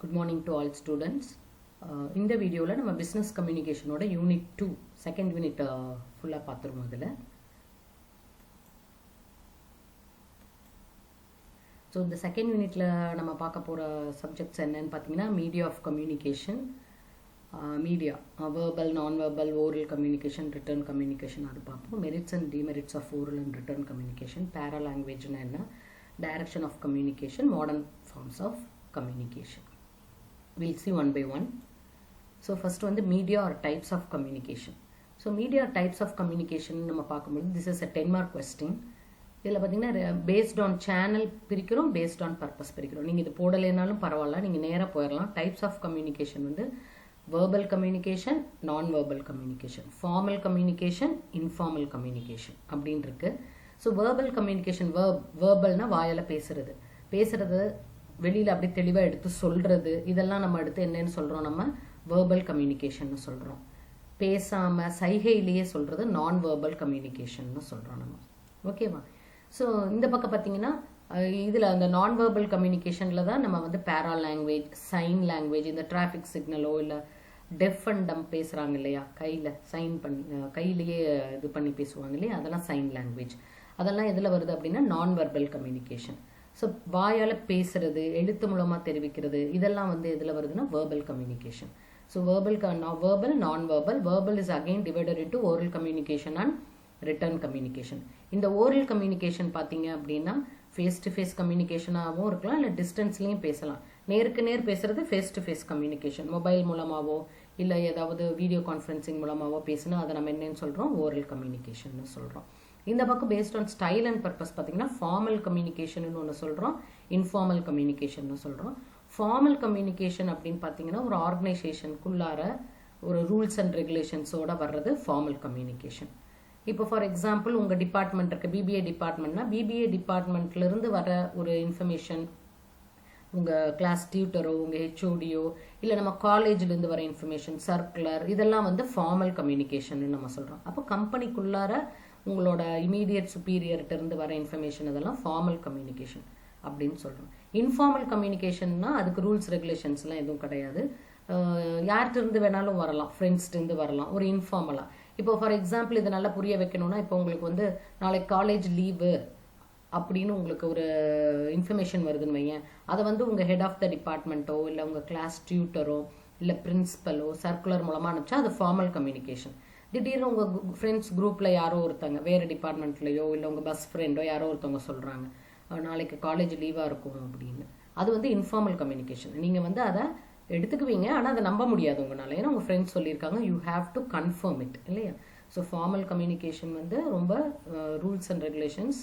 Good morning to all students. In the video la nama business communication oda unit 2 second unit full ah paathurom adula. So the second unit la nama paaka pora subjects enna nu pathina media of communication, media verbal, non-verbal, oral communication, written communication adu paapom. Merits and demerits of oral and written communication, para language na enna, direction of communication, modern forms of communication. We'll see one by one. So first one, the media or types of communication. So media or types of communication நம்ம பார்க்கும்போது this is a 10 mark question. இதில் பார்த்தீங்கன்னா based on channel பிரிக்கிறோம், based on purpose பிரிக்கிறோம். நீங்கள் இது போடலைனாலும் பரவாயில்ல, நீங்கள் நேராக போயிடலாம். types of communication வந்து verbal communication, non-verbal communication, formal communication, informal communication அப்படின்னு இருக்கு. ஸோ verbal communication, verbalனா வாயால் பேசுறது வெளியில் அப்படி தெளிவாக எடுத்து சொல்கிறது, இதெல்லாம் நம்ம எடுத்து என்னன்னு சொல்கிறோம், நம்ம வேர்பல் கம்யூனிகேஷன் சொல்கிறோம். பேசாமல் சைகையிலேயே சொல்கிறது நான் வேர்பல் கம்யூனிகேஷன் சொல்கிறோம் நம்ம. ஓகேவா? ஸோ இந்த பக்கம் பார்த்தீங்கன்னா இதில் அந்த நான் வேர்பல் கம்யூனிகேஷனில் தான் நம்ம வந்து பேரா லாங்குவேஜ், சைன் லாங்குவேஜ், இந்த டிராஃபிக் சிக்னலோ இல்லை டெஃப் அண்ட் டம் பேசுகிறாங்க இல்லையா, கையில் சைன் பண்ணி கையிலேயே இது பண்ணி பேசுவாங்க இல்லையா, அதெல்லாம் சைன் லாங்குவேஜ். அதெல்லாம் எதில் வருது அப்படின்னா நான் வெர்பல் கம்யூனிகேஷன். ஸோ வாயால் பேசுறது, எழுத்து மூலமாக தெரிவிக்கிறது, இதெல்லாம் வந்து எதில் வருதுன்னா வேர்பல் கம்யூனிகேஷன். ஸோ வேர்பல் நான் verbal. Verbal is again divided into oral communication and return communication. இந்த ஓரல் கம்யூனிகேஷன் பார்த்தீங்க அப்படின்னா ஃபேஸ் டு ஃபேஸ் கம்யூனிகேஷனாகவும் இருக்கலாம், இல்லை டிஸ்டன்ஸ்லேயும் பேசலாம். நேருக்கு நேர் பேசுறது face to face communication. Mobile மூலமாகவோ இல்லை ஏதாவது வீடியோ கான்ஃபரன்சிங் மூலமாகவோ பேசினா அதை நம்ம என்னன்னு சொல்கிறோம், ஓரல் கம்யூனிகேஷன் சொல்கிறோம். இந்த பக்கம் based on style and purpose பார்த்தீங்கன்னா ஃபார்மல் கம்யூனிகேஷன் ஒன்று சொல்கிறோம், இன்ஃபார்மல் கம்யூனிகேஷன் சொல்கிறோம். ஃபார்மல் கம்யூனிகேஷன் அப்படின்னு பார்த்தீங்கன்னா ஒரு ஆர்கனைசேஷனுக்குள்ளார ஒரு ரூல்ஸ் அண்ட் ரெகுலேஷன்ஸோட வர்றது ஃபார்மல் கம்யூனிகேஷன். இப்போ ஃபார் எக்ஸாம்பிள் உங்கள் டிபார்ட்மெண்ட் இருக்குது, பிபிஏ டிபார்ட்மெண்ட்னா பிபிஏ டிபார்ட்மெண்ட்லேருந்து வர ஒரு இன்ஃபர்மேஷன் உங்கள் கிளாஸ் டியூட்டரோ உங்கள் ஹெச்ஓடியோ இல்லை நம்ம காலேஜ்லேருந்து வர இன்ஃபர்மேஷன், சர்க்குலர், இதெல்லாம் வந்து ஃபார்மல் கம்யூனிகேஷன் நம்ம சொல்கிறோம். அப்போ கம்பெனிக்குள்ளார உங்களோட இமீடியட் சுப்பீரியர்கிட்ட இருந்து வர இன்ஃபர்மேஷன் அதெல்லாம் ஃபார்மல் கம்யூனிகேஷன் அப்படின்னு சொல்கிறோம். இன்ஃபார்மல் கம்யூனிகேஷன்னா அதுக்கு ரூல்ஸ் ரெகுலேஷன்ஸ்லாம் எதுவும் கிடையாது, யார்கிட்ட வேணாலும் வரலாம், ஃப்ரெண்ட்ஸ்லேருந்து வரலாம், ஒரு இன்ஃபார்மலாக. இப்போ ஃபார் எக்ஸாம்பிள் இதை நல்லா புரிய வைக்கணும்னா, இப்போ உங்களுக்கு வந்து நாளைக்கு காலேஜ் லீவு அப்படின்னு உங்களுக்கு ஒரு இன்ஃபர்மேஷன் வருதுன்னு வையன், அதை வந்து உங்கள் ஹெட் ஆஃப் த டிபார்ட்மெண்ட்டோ இல்லை உங்கள் கிளாஸ் டியூட்டரோ இல்லை பிரின்சிபலோ சர்க்குலர் மூலமாக அனுப்பிச்சா அது ஃபார்மல் கம்யூனிகேஷன். திடீர்னு உங்கள் ஃப்ரெண்ட்ஸ் குரூப்பில் யாரோ ஒருத்தங்க வேறு டிபார்ட்மெண்ட்லையோ இல்லை உங்கள் பஸ் ஃப்ரெண்டோ யாரோ ஒருத்தவங்க சொல்கிறாங்க நாளைக்கு காலேஜ் லீவாக இருக்கும் அப்படின்னு, அது வந்து இன்ஃபார்மல் கம்யூனிகேஷன். நீங்கள் வந்து அதை எடுத்துக்குவீங்க, ஆனால் அதை நம்ப முடியாது உங்களால், ஏன்னா உங்கள் ஃப்ரெண்ட்ஸ் சொல்லியிருக்காங்க, you have to confirm it இல்லையா. ஸோ ஃபார்மல் கம்யூனிகேஷன் வந்து ரொம்ப ரூல்ஸ் அண்ட் ரெகுலேஷன்ஸ்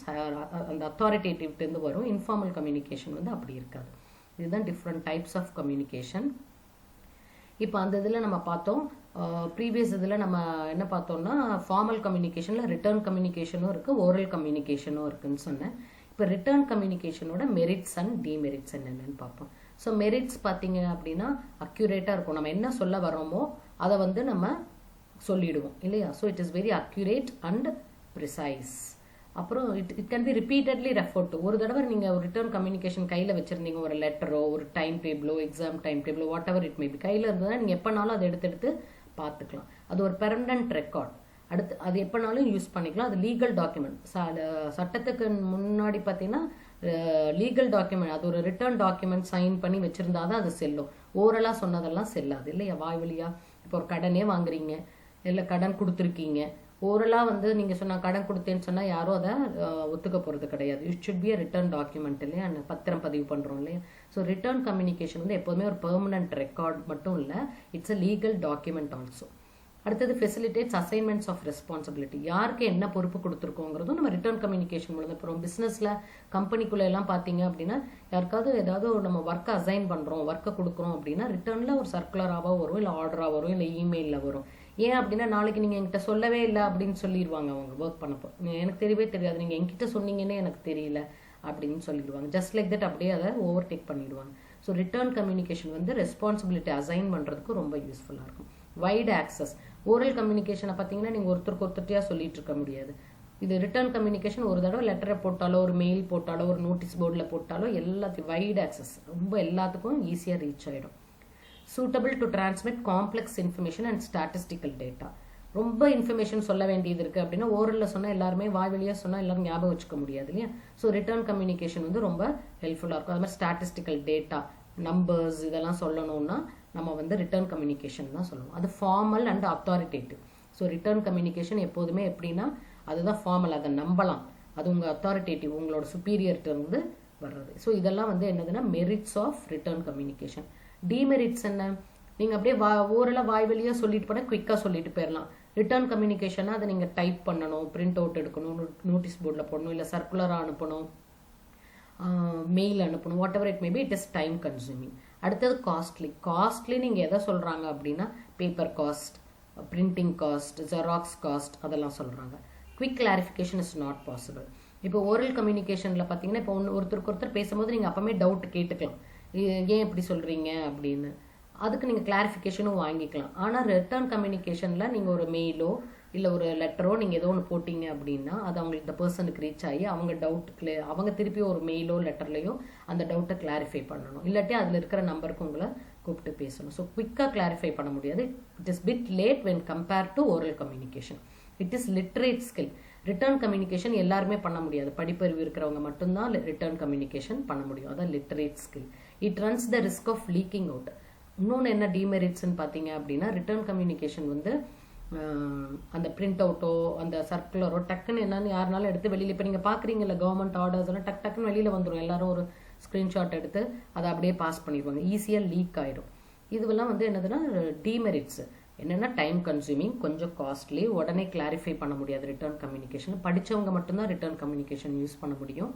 அந்த அத்தாரிட்டேட்டிவ்லேருந்து வரும். இன்ஃபார்மல் கம்யூனிகேஷன் வந்து அப்படி இருக்காது. இதுதான் டிஃப்ரெண்ட் டைப்ஸ் ஆஃப் கம்யூனிகேஷன். இப்போ அந்த இதில் நம்ம பார்த்தோம், ப்ரீவியஸ் இதில் நம்ம என்ன பார்த்தோம்னா ஃபார்மல் கம்யூனிகேஷனில் ரிட்டர்ன் கம்யூனிகேஷனும் இருக்குது, ஓரல் கம்யூனிகேஷனும் இருக்குதுன்னு சொன்னேன். இப்போ ரிட்டர்ன் கம்யூனிகேஷனோட மெரிட்ஸ் அண்ட் டிமெரிட்ஸ் என்னென்னு பார்ப்போம். ஸோ மெரிட்ஸ் பார்த்தீங்க அப்படின்னா அக்யூரேட்டாக இருக்கும், நம்ம என்ன சொல்ல வரோமோ அதை வந்து நம்ம சொல்லிடுவோம் இல்லையா. So it is very accurate and precise. அப்புறம் it can be repeatedly refer to. ஒரு தடவை நீங்கள் ஒரு ரிட்டர்ன் கம்யூனிகேஷன் கையில் வச்சுருந்தீங்க, ஒரு லெட்டரோ ஒரு டைம் டேபிளோ எக்ஸாம் டைம் டேபிளோ whatever it may be கையில் இருந்ததுன்னா நீங்கள் எப்போனாலும் அதை எடுத்து பார்த்துக்கலாம். அது ஒரு பெர்மனன்ட் ரெக்கார்ட், அடுத்து அது எப்போனாலும் யூஸ் பண்ணிக்கலாம். அது லீகல் டாக்குமெண்ட். சட்டத்துக்கு முன்னாடி பார்த்தீங்கன்னா லீகல் டாக்குமெண்ட், அது ஒரு ரிட்டர்ன் டாக்குமெண்ட் சைன் பண்ணி வச்சுருந்தா தான் அது செல்லும். ஓரலாக சொன்னதெல்லாம் செல்லாது இல்லையா. வாய் வழியா இப்போ ஒரு கடனே வாங்குறீங்க இல்லை கடன் கொடுத்துருக்கீங்க, ஓரலாக வந்து நீங்கள் சொன்னால் கடன் கொடுத்தேன்னு சொன்னால் யாரும் அதை ஒத்துக்க போகிறது கிடையாது. It should be a return document இல்லையா, பத்திரம் பதிவு பண்ணுறோம் இல்லையா. ஸோ ரிட்டர்ன் கம்யூனிகேஷன் வந்து எப்போதுமே ஒரு பெர்மனன்ட் ரெக்கார்ட் மட்டும் இல்லை, it's a legal document also. அடுத்தது ஃபெசிலிட்டேட்ஸ் அசைன்மெண்ட்ஸ் ஆஃப் ரெஸ்பான்சிபிலிட்டி. யாருக்கு என்ன பொறுப்பு கொடுத்துருக்கோங்கிறதும் நம்ம ரிட்டர்ன் கம்யூனிகேஷன் மூலம் அப்புறம் பிஸ்னஸில் கம்பெனிக்குள்ளே எல்லாம் பார்த்தீங்க அப்படின்னா யாருக்காவது ஏதாவது நம்ம ஒர்க்கை அசைன் பண்ணுறோம், ஒர்க்கை கொடுக்குறோம் அப்படின்னா ரிட்டர்னில் ஒரு சர்க்குலராக வரும், இல்லை ஆர்டராக வரும், இல்லை இமெயிலில் வரும். ஏன் அப்படின்னா நாளைக்கு நீங்கள் என்கிட்ட சொல்லவே இல்லை அப்படின்னு சொல்லிடுவாங்க அவங்க ஒர்க் பண்ணப்போ, எனக்கு தெரியவே தெரியாது, நீங்கள் என்கிட்ட சொன்னீங்கன்னே எனக்கு தெரியல அப்படின்னு சொல்லிடுவாங்க. ஜஸ்ட் லைக் தட் அப்படியே அதை ஓவர்டேக் பண்ணிடுவாங்க. ஸோ ரிட்டர்ன் கம்யூனிகேஷன் வந்து ரெஸ்பான்சிபிலிட்டி அசைன் பண்ணுறதுக்கு ரொம்ப யூஸ்ஃபுல்லாக இருக்கும். Wide access. ஓரல் கம்யூனிகேஷனை பார்த்தீங்கன்னா நீங்கள் ஒருத்தருக்கு ஒருத்தர்ட்டியாக சொல்லிட்டு இருக்க முடியாது, இது ரிட்டர்ன் கம்யூனிகேஷன் ஒரு தடவை லெட்டரை போட்டாலோ ஒரு மெயில் போட்டாலோ ஒரு நோட்டீஸ் போர்டில் போட்டாலோ எல்லாத்தையும் வைட் ஆக்சஸ் ரொம்ப எல்லாத்துக்கும் ஈஸியாக ரீச் ஆகிடும். Suitable to transmit complex information and statistical data. ரொம்ப இன்ஃபர்மேஷன் சொல்ல வேண்டியது இருக்குது அப்படின்னா ஓரலில் சொன்னால் எல்லாருமே வாய் வழியாக சொன்னால் எல்லாரும் ஞாபகம் வச்சுக்க முடியாது இல்லையா. ஸோ ரிட்டர்ன் கம்யூனிகேஷன் வந்து ரொம்ப ஹெல்ப்ஃபுல்லாக இருக்கும். அது மாதிரி ஸ்டாட்டிஸ்டிக்கல் டேட்டா நம்பர்ஸ் இதெல்லாம் சொல்லணும்னா நம்ம வந்து ரிட்டர்ன் கம்யூனிகேஷன் தான் சொல்லணும். அது formal and authoritative. So return communication எப்போதுமே எப்படின்னா அதுதான் ஃபார்மல், அதை நம்பலாம், அது உங்கள் அத்தாரிட்டேட்டிவ் உங்களோட சுப்பீரியர்கிட்ட இருந்து வர்றது. ஸோ இதெல்லாம் வந்து என்னதுன்னா merits of written communication. Demerits என்ன, நீங்கள் அப்படியே ஓரளவு வாய் வழியாக சொல்லிட்டு போனால் குயிக்காக சொல்லிட்டு போயிடலாம். ரிட்டர்ன் கம்யூனிகேஷனா அதை நீங்கள் டைப் பண்ணணும், பிரிண்ட் அவுட் எடுக்கணும், நோட்டீஸ் போர்டில் போடணும், இல்லை சர்க்குலராக அனுப்பணும், மெயில் அனுப்பணும், what ever it maybe, it is time consuming. அடுத்தது காஸ்ட்லி நீங்கள் எதை சொல்கிறாங்க அப்படின்னா paper cost, printing cost, xerox cost அதெல்லாம் சொல்கிறாங்க. Quick clarification is not possible. இப்போ ஓரல் கம்யூனிகேஷனில் பார்த்தீங்கன்னா இப்போ ஒருத்தருக்கு ஒருத்தர் பேசும்போது நீங்கள் அப்பவுமே டவுட் கேட்டுக்கலாம், ஏன் இப்படி சொல்கிறீங்க அப்படின்னு. அதுக்கு நீங்கள் கிளாரிஃபிகேஷனும் வாங்கிக்கலாம். ஆனால் ரிட்டர்ன் கம்யூனிகேஷனில் நீங்கள் ஒரு மெயிலோ இல்லை ஒரு லெட்டரோ நீங்கள் ஏதோ ஒன்று போட்டிங்க அப்படின்னா அது அவங்களுக்கு இந்த பர்சனுக்கு ரீச் ஆகி அவங்க டவுட் அவங்க திருப்பி ஒரு மெயிலோ லெட்டர்லையோ அந்த டவுட்டை கிளாரிஃபை பண்ணணும். இல்லாட்டி அதில் இருக்கிற நம்பருக்கு உங்களை கூப்பிட்டு பேசணும். ஸோ குவிக்காக கிளாரிஃபை பண்ண முடியாது. It is bit late when compared to oral communication. It is literate skill. Return communication எல்லாருமே பண்ண முடியாது, படிப்பறிவு இருக்கிறவங்க மட்டும்தான் ரிட்டர்ன் கம்யூனிகேஷன் பண்ண முடியும். அதான் literate skill. It runs the risk of leaking out. இன்னொன்று என்ன டிமெரிட்ஸ்ன்னு பார்த்தீங்க அப்படின்னா ரிட்டர்ன் கம்யூனிகேஷன் வந்து அந்த பிரிண்ட் அவுட்டோ அந்த சர்க்குலரோ டக்குன்னு என்னன்னு யாருனாலும் எடுத்து வெளியில் இப்போ நீங்கள் பார்க்குறீங்கல்ல கவர்மெண்ட் ஆர்டர்ஸ் எல்லாம் டக்குன்னு வெளியில் வந்துடும். எல்லாரும் ஒரு ஸ்க்ரீன்ஷாட் எடுத்து அதை அப்படியே பாஸ் பண்ணிடுவாங்க, ஈஸியாக லீக் ஆயிடும். இதுவெல்லாம் வந்து என்னதுன்னா டிமெரிட்ஸ். என்னென்னா டைம் கன்சூமிங், கொஞ்சம் காஸ்ட்லி, உடனே கிளாரிஃபை பண்ண முடியாது ரிட்டர்ன் கம்யூனிகேஷன். படித்தவங்க மட்டும்தான் ரிட்டர்ன் கம்யூனிகேஷன் யூஸ் பண்ண முடியும்.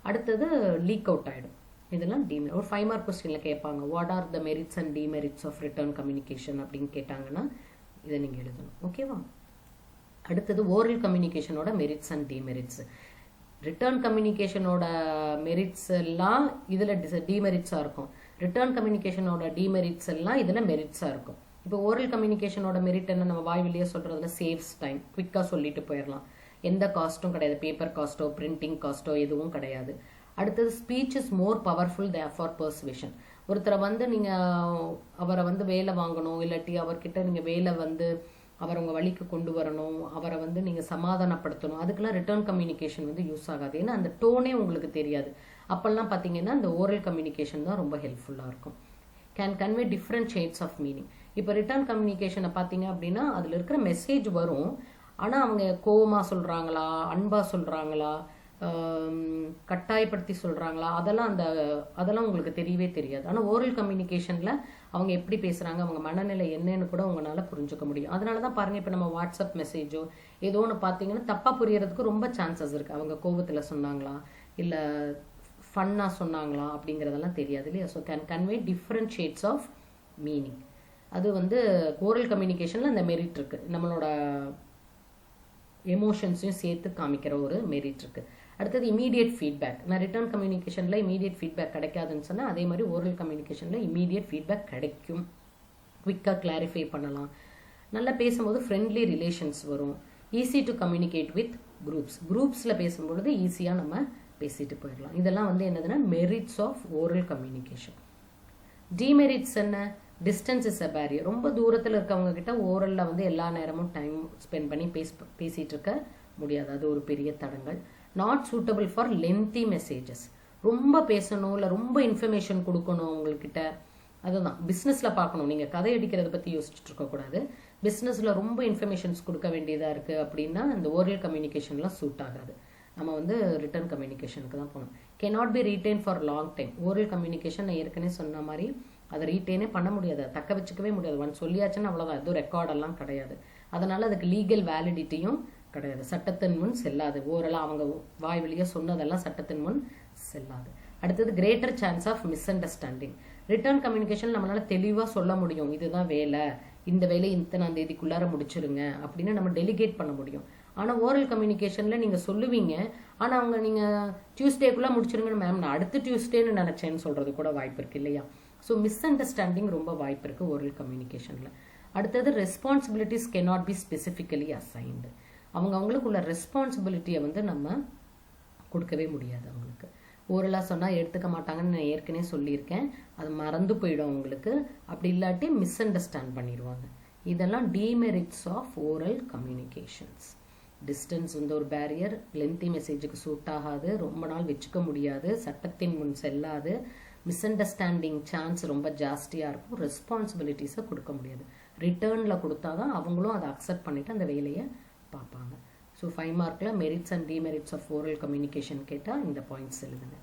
அடுத்தது லீக் அவுட் ஆகிடும். இதெல்லாம் ஒரு 5 மார்க் கொஸ்டினில் கேட்பாங்க, what are the merits and demerits of written communication அப்படின்னு கேட்டாங்கன்னா இதை நீங்கள் எழுதணும். ஓகேவா. அடுத்தது ஓரல் கம்யூனிகேஷனோட மெரிட்ஸ் அண்ட் டிமெரிட்ஸ். ரிட்டர்ன் கம்யூனிகேஷனோட மெரிட்ஸ் எல்லாம் இதில் டிமெரிட்ஸாக இருக்கும். ரிட்டர்ன் கம்யூனிகேஷனோட டிமெரிட்ஸ் எல்லாம் இதில் மெரிட்ஸாக இருக்கும். இப்போ ஓரல் கம்யூனிகேஷனோட மெரிட் என்ன, நம்ம வாய் வெளியே சொல்கிறதுல சேவ்ஸ் டைம், குவிக்காக சொல்லிட்டு போயிடலாம், எந்த காஸ்ட்டும் கிடையாது, பேப்பர் காஸ்ட்டோ பிரிண்டிங் காஸ்ட்டோ எதுவும் கிடையாது. அடுத்தது speech is more powerful for persuasion. ஒருத்தரை வந்து நீங்கள் அவரை வந்து வேலை வாங்கணும், இல்லாட்டி அவர்கிட்ட நீங்கள் வேலை வந்து அவரை உங்கள் வழிக்கு கொண்டு வரணும், அவரை வந்து நீங்கள் சமாதானப்படுத்தணும், அதுக்கெல்லாம் ரிட்டர்ன் கம்யூனிகேஷன் வந்து யூஸ் ஆகாது. ஏன்னா அந்த டோனே உங்களுக்கு தெரியாது. அப்போல்லாம் பார்த்தீங்கன்னா இந்த ஓரல் கம்யூனிகேஷன் தான் ரொம்ப ஹெல்ப்ஃபுல்லாக இருக்கும். Can convey different shades of meaning. இப்போ ரிட்டர்ன் கம்யூனிகேஷனை பார்த்தீங்க அப்படின்னா அதில் இருக்கிற மெசேஜ் வரும், ஆனால் அவங்க கோவமாக சொல்கிறாங்களா, அன்பாக சொல்கிறாங்களா, கட்டாயப்படுத்தி சொல்கிறாங்களா, அதெல்லாம் உங்களுக்கு தெரியவே தெரியாது. ஆனால் ஓரல் கம்யூனிகேஷனில் அவங்க எப்படி பேசுகிறாங்க, அவங்க மனநிலை என்னன்னு கூட உங்களால் புரிஞ்சுக்க முடியும். அதனால தான் பாருங்கள், இப்போ நம்ம வாட்ஸ்அப் மெசேஜோ ஏதோ ஒன்று பார்த்தீங்கன்னா தப்பாக புரியறதுக்கு ரொம்ப சான்சஸ் இருக்குது. அவங்க கோபத்தில் சொன்னாங்களா இல்லை ஃபன்னாக சொன்னாங்களா அப்படிங்கிறதெல்லாம் தெரியாது இல்லையா. So can convey different shades of meaning. அது வந்து ஓரல் கம்யூனிகேஷனில் அந்த மெரிட் இருக்குது, நம்மளோட எமோஷன்ஸையும் சேர்த்து காமிக்கிற ஒரு மெரிட் இருக்குது. அடுத்தது இமீடியட் ஃபீட்பேக். நான் ரிட்டர்ன் கம்யூனிகேஷனில் இமீடியட் ஃபீட்பேக் கிடைக்காதுன்னு சொன்னால் அதே மாதிரி ஓரல் கம்யூனிகேஷனில் இமீடியட் ஃபீட்பேக் கிடைக்கும். குவிக்காக கிளாரிஃபை பண்ணலாம், நல்லா பேசும்போது ஃப்ரெண்ட்லி ரிலேஷன்ஸ் வரும், ஈஸி டு கம்யூனிகேட் வித் குரூப்ஸில் பேசும்பொழுது ஈஸியாக நம்ம பேசிட்டு போயிடலாம். இதெல்லாம் வந்து என்னதுன்னா merits of oral communication. Demerits என்ன, டிஸ்டன்ஸ் இஸ் அ பேரியர். ரொம்ப தூரத்தில் இருக்கவங்க கிட்ட ஓரலில் வந்து எல்லா நேரமும் டைம் ஸ்பெண்ட் பண்ணி பேசிகிட்டு இருக்க முடியாது, அது ஒரு பெரிய தடங்கள். Not suitable for lengthy messages. ரொம்ப பேசணும் இல்லை ரொம்ப இன்ஃபர்மேஷன் கொடுக்கணும் அவங்கக்கிட்ட, அதுதான் பிஸ்னஸில் பார்க்கணும். நீங்கள் கதை அடிக்கிறத பற்றி யோசிச்சுட்டு இருக்கக்கூடாது. பிஸ்னஸில் ரொம்ப இன்ஃபர்மேஷன்ஸ் கொடுக்க வேண்டியதாக இருக்குது அப்படின்னா இந்த ஓரல் கம்யூனிகேஷன்லாம் சூட் ஆகாது. நம்ம வந்து ரிட்டர்ன் கம்யூனிகேஷனுக்கு தான் போகணும். cannot be retained for long time. Oral communication நான் ஏற்கனவே சொன்ன மாதிரி அதை ரீட்டெயினே பண்ண முடியாது, தக்க வச்சுக்கவே முடியாது. ஒன் சொல்லியாச்சுன்னா அவ்வளோதான், எதுவும் ரெக்கார்டெல்லாம் கிடையாது. அதனால் அதுக்கு லீகல் வேலிடிட்டியும் கிடையாது, சட்டத்தின் முன் செல்லாது. ஓரலாக அவங்க வாய் வழியாக சொன்னதெல்லாம் சட்டத்தின் முன் செல்லாது. அடுத்தது greater chance of misunderstanding. Written communication நம்மளால் தெளிவாக சொல்ல முடியும், இதுதான் வேலை, இந்த வேலையை இத்தனாம் தேதிக்குள்ளார முடிச்சிருங்க அப்படின்னு நம்ம டெலிகேட் பண்ண முடியும். ஆனால் ஓரல் கம்யூனிகேஷனில் நீங்கள் சொல்லுவீங்க, ஆனால் அவங்க நீங்கள் டியூஸ்டேக்குள்ளே முடிச்சிருங்கன்னு மேம் நான் அடுத்த டியூஸ்டேன்னு நினச்சேன்னு சொல்கிறது கூட வாய்ப்பு இருக்குது இல்லையா. ஸோ மிஸ் அண்டர்ஸ்டாண்டிங் ரொம்ப வாய்ப்பு இருக்குது ஓரல் கம்யூனிகேஷனில். அடுத்தது responsibilities cannot be specifically assigned. அவங்களுக்கு உள்ள ரெஸ்பான்சிபிலிட்டியை வந்து நம்ம கொடுக்கவே முடியாது. அவங்களுக்கு ஓரலாக சொன்னால் எடுத்துக்க மாட்டாங்கன்னு நான் ஏற்கனவே சொல்லியிருக்கேன். அது மறந்து போயிடும் அவங்களுக்கு. அப்படி இல்லாட்டி மிஸ் அண்டர்ஸ்டாண்ட் பண்ணிடுவாங்க. இதெல்லாம் demerits of oral communications. Distance வந்து ஒரு பேரியர், லென்த்தி மெசேஜுக்கு சூட் ஆகாது, ரொம்ப நாள் வச்சுக்க முடியாது, சட்டத்தின் முன் செல்லாது, மிஸ் அண்டர்ஸ்டாண்டிங் சான்ஸ் ரொம்ப ஜாஸ்தியாக இருக்கும், ரெஸ்பான்சிபிலிட்டிஸை கொடுக்க முடியாது. ரிட்டர்னில் கொடுத்தா தான் அவங்களும் அதை அக்செப்ட் பண்ணிவிட்டு அந்த வேலையை பார்ப்பாங்க. ஸோ 5 மார்க்கில் merits and demerits of oral communication கேட்டால் இந்த பாயிண்ட்ஸ் எழுதுங்க.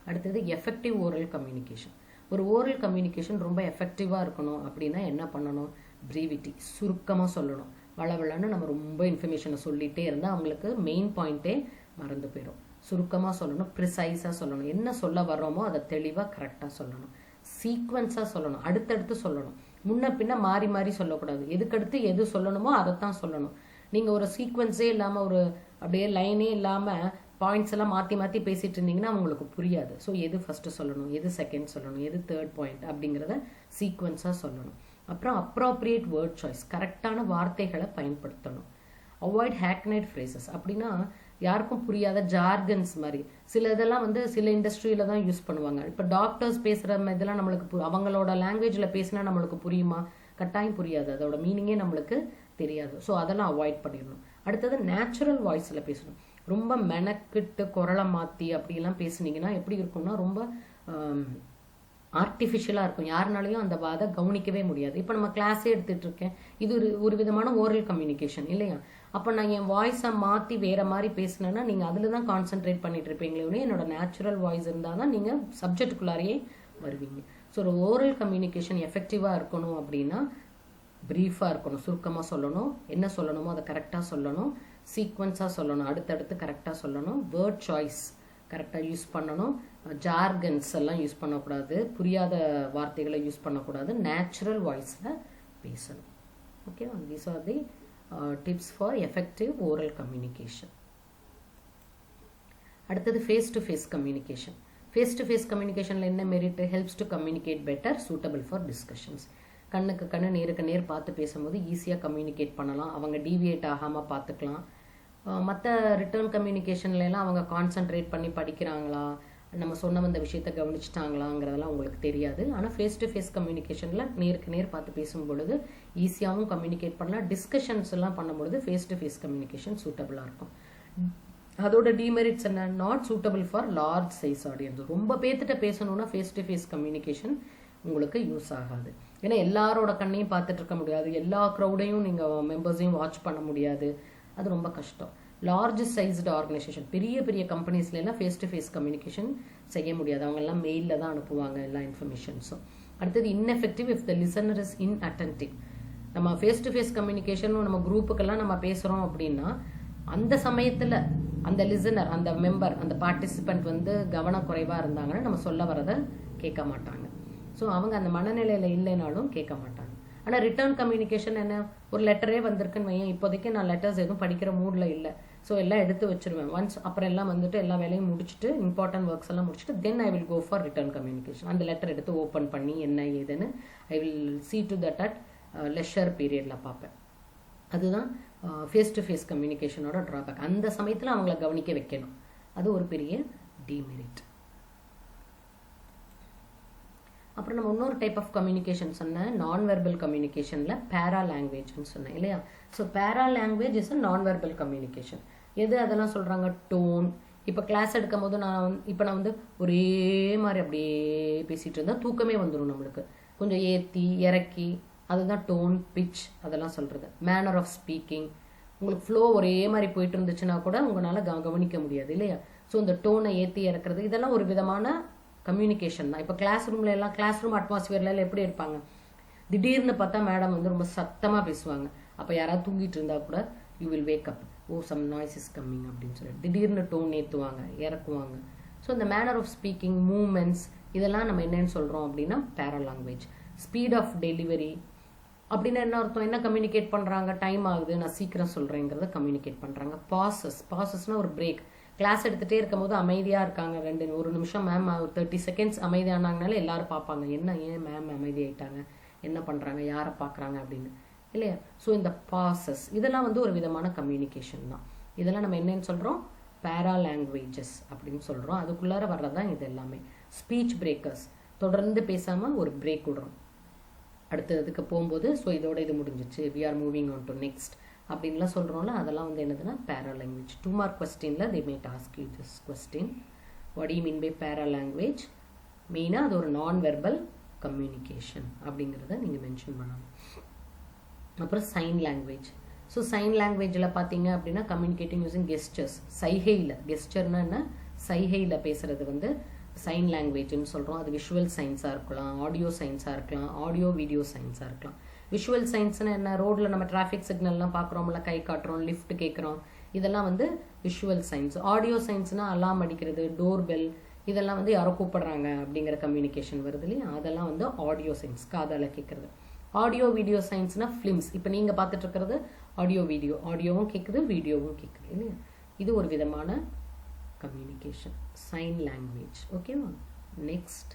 அடுத்தது எஃபெக்டிவ் ஓரல் கம்யூனிகேஷன். ஒரு ஓரல் கம்யூனிகேஷன் ரொம்ப எஃபெக்டிவாக இருக்கணும் அப்படின்னா என்ன பண்ணணும்? ப்ரீவிட்டி, சுருக்கமாக சொல்லணும். வளவளன்னு நம்ம ரொம்ப இன்ஃபர்மேஷனை சொல்லிகிட்டே இருந்தால் அவங்களுக்கு மெயின் பாயிண்ட்டே மறந்து போயிடும். சுருக்கமாக சொல்லணும், ப்ரிசைஸாக சொல்லணும். என்ன சொல்ல வர்றோமோ அதை தெளிவாக கரெக்டாக சொல்லணும். சீக்வன்ஸாக சொல்லணும், அடுத்தடுத்து சொல்லணும். முன்ன பின்ன மாறி மாறி சொல்லக்கூடாது. எதுக்கடுத்து எது சொல்லணுமோ அதைத்தான் சொல்லணும். நீங்கள் ஒரு சீக்வன்ஸே இல்லாமல் ஒரு அப்படியே லைனே இல்லாமல் பாயிண்ட்ஸ் எல்லாம் மாற்றி மாற்றி பேசிகிட்டு இருந்தீங்கன்னா அவங்களுக்கு புரியாது. ஸோ எது ஃபஸ்ட்டு சொல்லணும், எது செகண்ட் சொல்லணும், எது தேர்ட் பாயிண்ட் அப்படிங்கிறத சீக்வன்ஸாக சொல்லணும். அப்புறம் அப்ராப்ரியேட் வேர்ட் சாய்ஸ், கரெக்டான வார்த்தைகளை பயன்படுத்தணும். அவாய்ட் ஹேக்னைட் ஃப்ரேசஸ், அப்படின்னா யாருக்கும் புரியாத ஜார்கன்ஸ் மாதிரி சில இதெல்லாம் வந்து சில இண்டஸ்ட்ரியில தான் யூஸ் பண்ணுவாங்க. இப்போ டாக்டர்ஸ் பேசுகிற இதெல்லாம் நம்மளுக்கு அவங்களோட லாங்குவேஜில் பேசினா நம்மளுக்கு புரியுமா? கட்டாயம் புரியாது, அதோட மீனிங்கே நம்மளுக்கு தெரியாது. ஸோ அதெல்லாம் அவாய்ட் பண்ணிடணும். அடுத்தது நேச்சுரல் வாய்ஸில் பேசணும். ரொம்ப மெனக்கிட்டு குரலை மாற்றி அப்படிலாம் பேசுனீங்கன்னா எப்படி இருக்கும்னா ரொம்ப ஆர்டிஃபிஷியலாக இருக்கும். யாருனாலையும் அந்த வாதை கவனிக்கவே முடியாது. இப்போ நம்ம கிளாஸே எடுத்துகிட்டு இருக்கேன், இது ஒரு விதமான ஓரல் கம்யூனிகேஷன் இல்லையா? அப்போ நான் என் வாய்ஸை மாற்றி வேறு மாதிரி பேசினேன்னா நீங்கள் அதில் தான் கான்சென்ட்ரேட் பண்ணிட்டு இருப்பீங்களே. என்னோட நேச்சுரல் வாய்ஸ் இருந்தால் தான் நீங்கள் சப்ஜெக்டுக்குள்ளாரையே வருவீங்க. ஸோ ஒரு ஓரல் கம்யூனிகேஷன் எஃபெக்டிவாக இருக்கணும் அப்படின்னா ப்ரீஃபாக இருக்கணும், சுருக்கமாக சொல்லணும், என்ன சொல்லணுமோ அதை கரெக்டாக சொல்லணும், சீக்வன்ஸாக சொல்லணும், அடுத்தடுத்து கரெக்டாக சொல்லணும், வேர்ட் சாய்ஸ் கரெக்டாக யூஸ் பண்ணணும், ஜார்கன்ஸ் எல்லாம் யூஸ் பண்ணக்கூடாது, புரியாத வார்த்தைகளை யூஸ் பண்ணக்கூடாது, நேச்சுரல் வாய்ஸில் பேசணும். Okay, these are the tips for effective oral communication. அடுத்தது face to face communication. Face to face கம்யூனிகேஷனில் என்ன merit? Helps to communicate better, suitable for discussions. கண்ணுக்கு கண்ணு நேருக்கு நேர் பார்த்து பேசும்போது ஈஸியாக கம்யூனிகேட் பண்ணலாம், அவங்க டீவியேட் ஆகாமல் பார்த்துக்கலாம். மற்ற ரிட்டர்ன் கம்யூனிகேஷன்லாம் அவங்க கான்சன்ட்ரேட் பண்ணி படிக்கிறாங்களா, நம்ம சொன்ன வந்த விஷயத்த கவனிச்சிட்டாங்களாங்கிறதெல்லாம் உங்களுக்கு தெரியாது. ஆனால் ஃபேஸ் டு ஃபேஸ் கம்யூனிகேஷனில் நேருக்கு நேர் பார்த்து பேசும்பொழுது ஈஸியாகவும் கம்யூனிகேட் பண்ணலாம். டிஸ்கஷன்ஸ் எல்லாம் பண்ணும்பொழுது ஃபேஸ் டு ஃபேஸ் கம்யூனிகேஷன் சூட்டபிளாக இருக்கும். அதோட டிமெரிட்ஸ் என்ன? Not suitable for large size audience. ரொம்ப பேர்த்திட்ட பேசணும்னா ஃபேஸ் டு ஃபேஸ் கம்யூனிகேஷன் உங்களுக்கு யூஸ் ஆகாது. ஏன்னா எல்லாரோட கண்ணையும் பார்த்துட்டு இருக்க முடியாது, எல்லா க்ரௌடையும் நீங்கள் மெம்பர்ஸையும் வாட்ச் பண்ண முடியாது, அது ரொம்ப கஷ்டம். லார்ஜ் சைஸ்டு ஆர்கனைசேஷன், பெரிய பெரிய கம்பெனிஸ்லாம் ஃபேஸ் டு ஃபேஸ் கம்யூனிகேஷன் செய்ய முடியாது, அவங்கெல்லாம் மெயிலில் தான் அனுப்புவாங்க எல்லா இன்ஃபர்மேஷன்ஸும். அடுத்தது ineffective if the listener is inattentive. நம்ம ஃபேஸ் டு ஃபேஸ் கம்யூனிகேஷனும் நம்ம குரூப்புக்கெல்லாம் நம்ம பேசுகிறோம் அப்படின்னா அந்த சமயத்தில் அந்த லிசனர், அந்த மெம்பர், அந்த பார்ட்டிசிபெண்ட் வந்து கவனக்குறைவாக இருந்தாங்கன்னா நம்ம சொல்ல வரதை கேட்க மாட்டாங்க. ஸோ அவங்க அந்த மனநிலையில் இல்லைனாலும் கேட்க மாட்டாங்க. ஆனால் ரிட்டர்ன் கம்யூனிகேஷன் என்ன? ஒரு லெட்டரே வந்திருக்குன்னு வையன், இப்போதைக்கு நான் லெட்டர்ஸ் எதுவும் படிக்கிற மூடில் இல்லை, ஸோ எல்லாம் எடுத்து வச்சிருவேன். ஒன்ஸ் அப்புறம் எல்லாம் வந்துட்டு எல்லா வேலையும் முடிச்சுட்டு இம்பார்ட்டன்ட் ஒர்க்ஸ் எல்லாம் முடிச்சுட்டு then I will go for written communication. அந்த லெட்டர் எடுத்து ஓப்பன் பண்ணி என்ன ஏதுன்னு I will see to that at leisure பீரியடில் பார்ப்பேன். அதுதான் ஃபேஸ் டு ஃபேஸ் கம்யூனிகேஷனோட ட்ராபேக். அந்த சமயத்தில் அவங்கள கவனிக்க வைக்கணும், அது ஒரு பெரிய டிமெரிட். அப்புறம் நம்ம இன்னொரு டைப் ஆஃப் கம்யூனிகேஷன் சொன்னேன், நான் வெர்பல் கம்யூனிகேஷனில் பேரா லாங்குவேஜ்னு சொன்னேன் இல்லையா? ஸோ பேரா லாங்குவேஜ் இஸ் அ நான் வெர்பல் கம்யூனிகேஷன். எது அதெல்லாம் சொல்கிறாங்க? டோன். இப்போ கிளாஸ் எடுக்கும் போது நான் வந்து ஒரே மாதிரி அப்படியே பேசிகிட்டு இருந்தால் தூக்கமே வந்துடும் நம்மளுக்கு. கொஞ்சம் ஏற்றி இறக்கி, அதுதான் டோன், பிச், அதெல்லாம் சொல்கிறது. மேனர் ஆஃப் ஸ்பீக்கிங், உங்களுக்கு ஃப்ளோ ஒரே மாதிரி போயிட்டு இருந்துச்சுன்னா கூட உங்களால் கவனிக்க முடியாது இல்லையா? ஸோ இந்த டோனை ஏற்றி இறக்குறது, இதெல்லாம் ஒரு விதமான கம்யூனிகேஷன் தான். இப்போ கிளாஸ் ரூம் அட்மாஸ்பியர்ல எப்படி இருப்பாங்க? திடீர்னு பார்த்தா மேடம் வந்து ரொம்ப சத்தமாக பேசுவாங்க. அப்போ யாராவது தூங்கிட்டு இருந்தால் கூட you will wake up, oh some noise is coming அப்படின்னு சொல்லிட்டு திடீர்னு டோன் ஏற்றுவாங்க, இறக்குவாங்க. ஸோ இந்த மேனர் ஆஃப் ஸ்பீக்கிங், மூமெண்ட்ஸ், இதெல்லாம் நம்ம என்னன்னு சொல்கிறோம் அப்படின்னா பேரா லாங்குவேஜ். ஸ்பீட் ஆஃப் டெலிவரி அப்படின்னா என்ன அர்த்தம்? என்ன கம்யூனிகேட் பண்ணுறாங்க? டைம் ஆகுது, நான் சீக்கிரம் சொல்கிறேங்கிறத கம்யூனிகேட் பண்ணுறாங்க. பாசஸ்னால் ஒரு பிரேக். கிளாஸ் எடுத்துகிட்டே இருக்கும் போது அமைதியாக இருக்காங்க, ஒரு நிமிஷம் மேம், ஒரு 30 செகண்ட்ஸ் அமைதியானாங்கனால எல்லாரும் பார்ப்பாங்க, என்ன ஏன் மேம் அமைதியாயிட்டாங்க, என்ன பண்ணுறாங்க, யாரை பார்க்குறாங்க அப்படின்னு. இல்லையா? ஸோ இந்த பாசஸ் இதெல்லாம் வந்து ஒரு விதமான கம்யூனிகேஷன் தான். இதெல்லாம் நம்ம என்னன்னு சொல்கிறோம்? பேரா லாங்குவேஜஸ் அப்படின்னு சொல்கிறோம். அதுக்குள்ளார வர்றதான் இது எல்லாமே. ஸ்பீச் பிரேக்கர்ஸ், தொடர்ந்து பேசாமல் ஒரு பிரேக் விடுறோம் அடுத்ததுக்கு போகும்போது. ஸோ இதோட இது முடிஞ்சிச்சு, we are moving on to next அப்படின்லாம் சொல்கிறோம்ல, அதெல்லாம் வந்து என்னதுன்னா பேரா லாங்குவேஜ். 2 மார்க் கொஸ்டினில் they may ask you this கொஸ்டின். What you mean by paralanguage? மெயினாக அது ஒரு நான் வெர்பல் கம்யூனிகேஷன் அப்படிங்கிறத நீங்கள் மென்ஷன் பண்ணணும். அப்புறம் சைன் லாங்குவேஜ். ஸோ சைன் லாங்குவேஜில் பார்த்தீங்க அப்படின்னா கம்யூனிகேட்டிங் யூஸிங் கெஸ்டர்ஸ், சைகையில். கெஸ்டர்னா என்ன? சைகையில் பேசுறது வந்து சைன் லாங்குவேஜ்னு சொல்கிறோம். அது விஷுவல் சயின்ஸாக இருக்கலாம், ஆடியோ சயின்ஸாக இருக்கலாம், ஆடியோ வீடியோ சயின்ஸாக இருக்கலாம். விஷுவல் சயின்ஸ்னா என்ன? ரோட்டில் நம்ம டிராஃபிக் சிக்னல்லாம் பார்க்குறோம்ல, கை காட்டுறோம், லிஃப்ட் கேட்குறோம், இதெல்லாம் வந்து விஷுவல் சயின்ஸ். ஆடியோ சயின்ஸ்னால் அலாம் அடிக்கிறது, டோர் பெல், இதெல்லாம் வந்து யாரோ கூப்பிடுறாங்க அப்படிங்கிற கம்யூனிகேஷன் வருது இல்லையா, அதெல்லாம் வந்து ஆடியோ சயின்ஸ், காதால் கேட்குறது. ஆடியோ வீடியோ சயின்ஸ்னா ஃபிலிம்ஸ். இப்போ நீங்கள் பார்த்துட்டு இருக்கிறது ஆடியோ வீடியோ, ஆடியோவும் கேட்குது, வீடியோவும் கேட்குது இல்லையா? இது ஒரு விதமான கம்யூனிகேஷன், சைன் லாங்குவேஜ். ஓகேவா? நெக்ஸ்ட்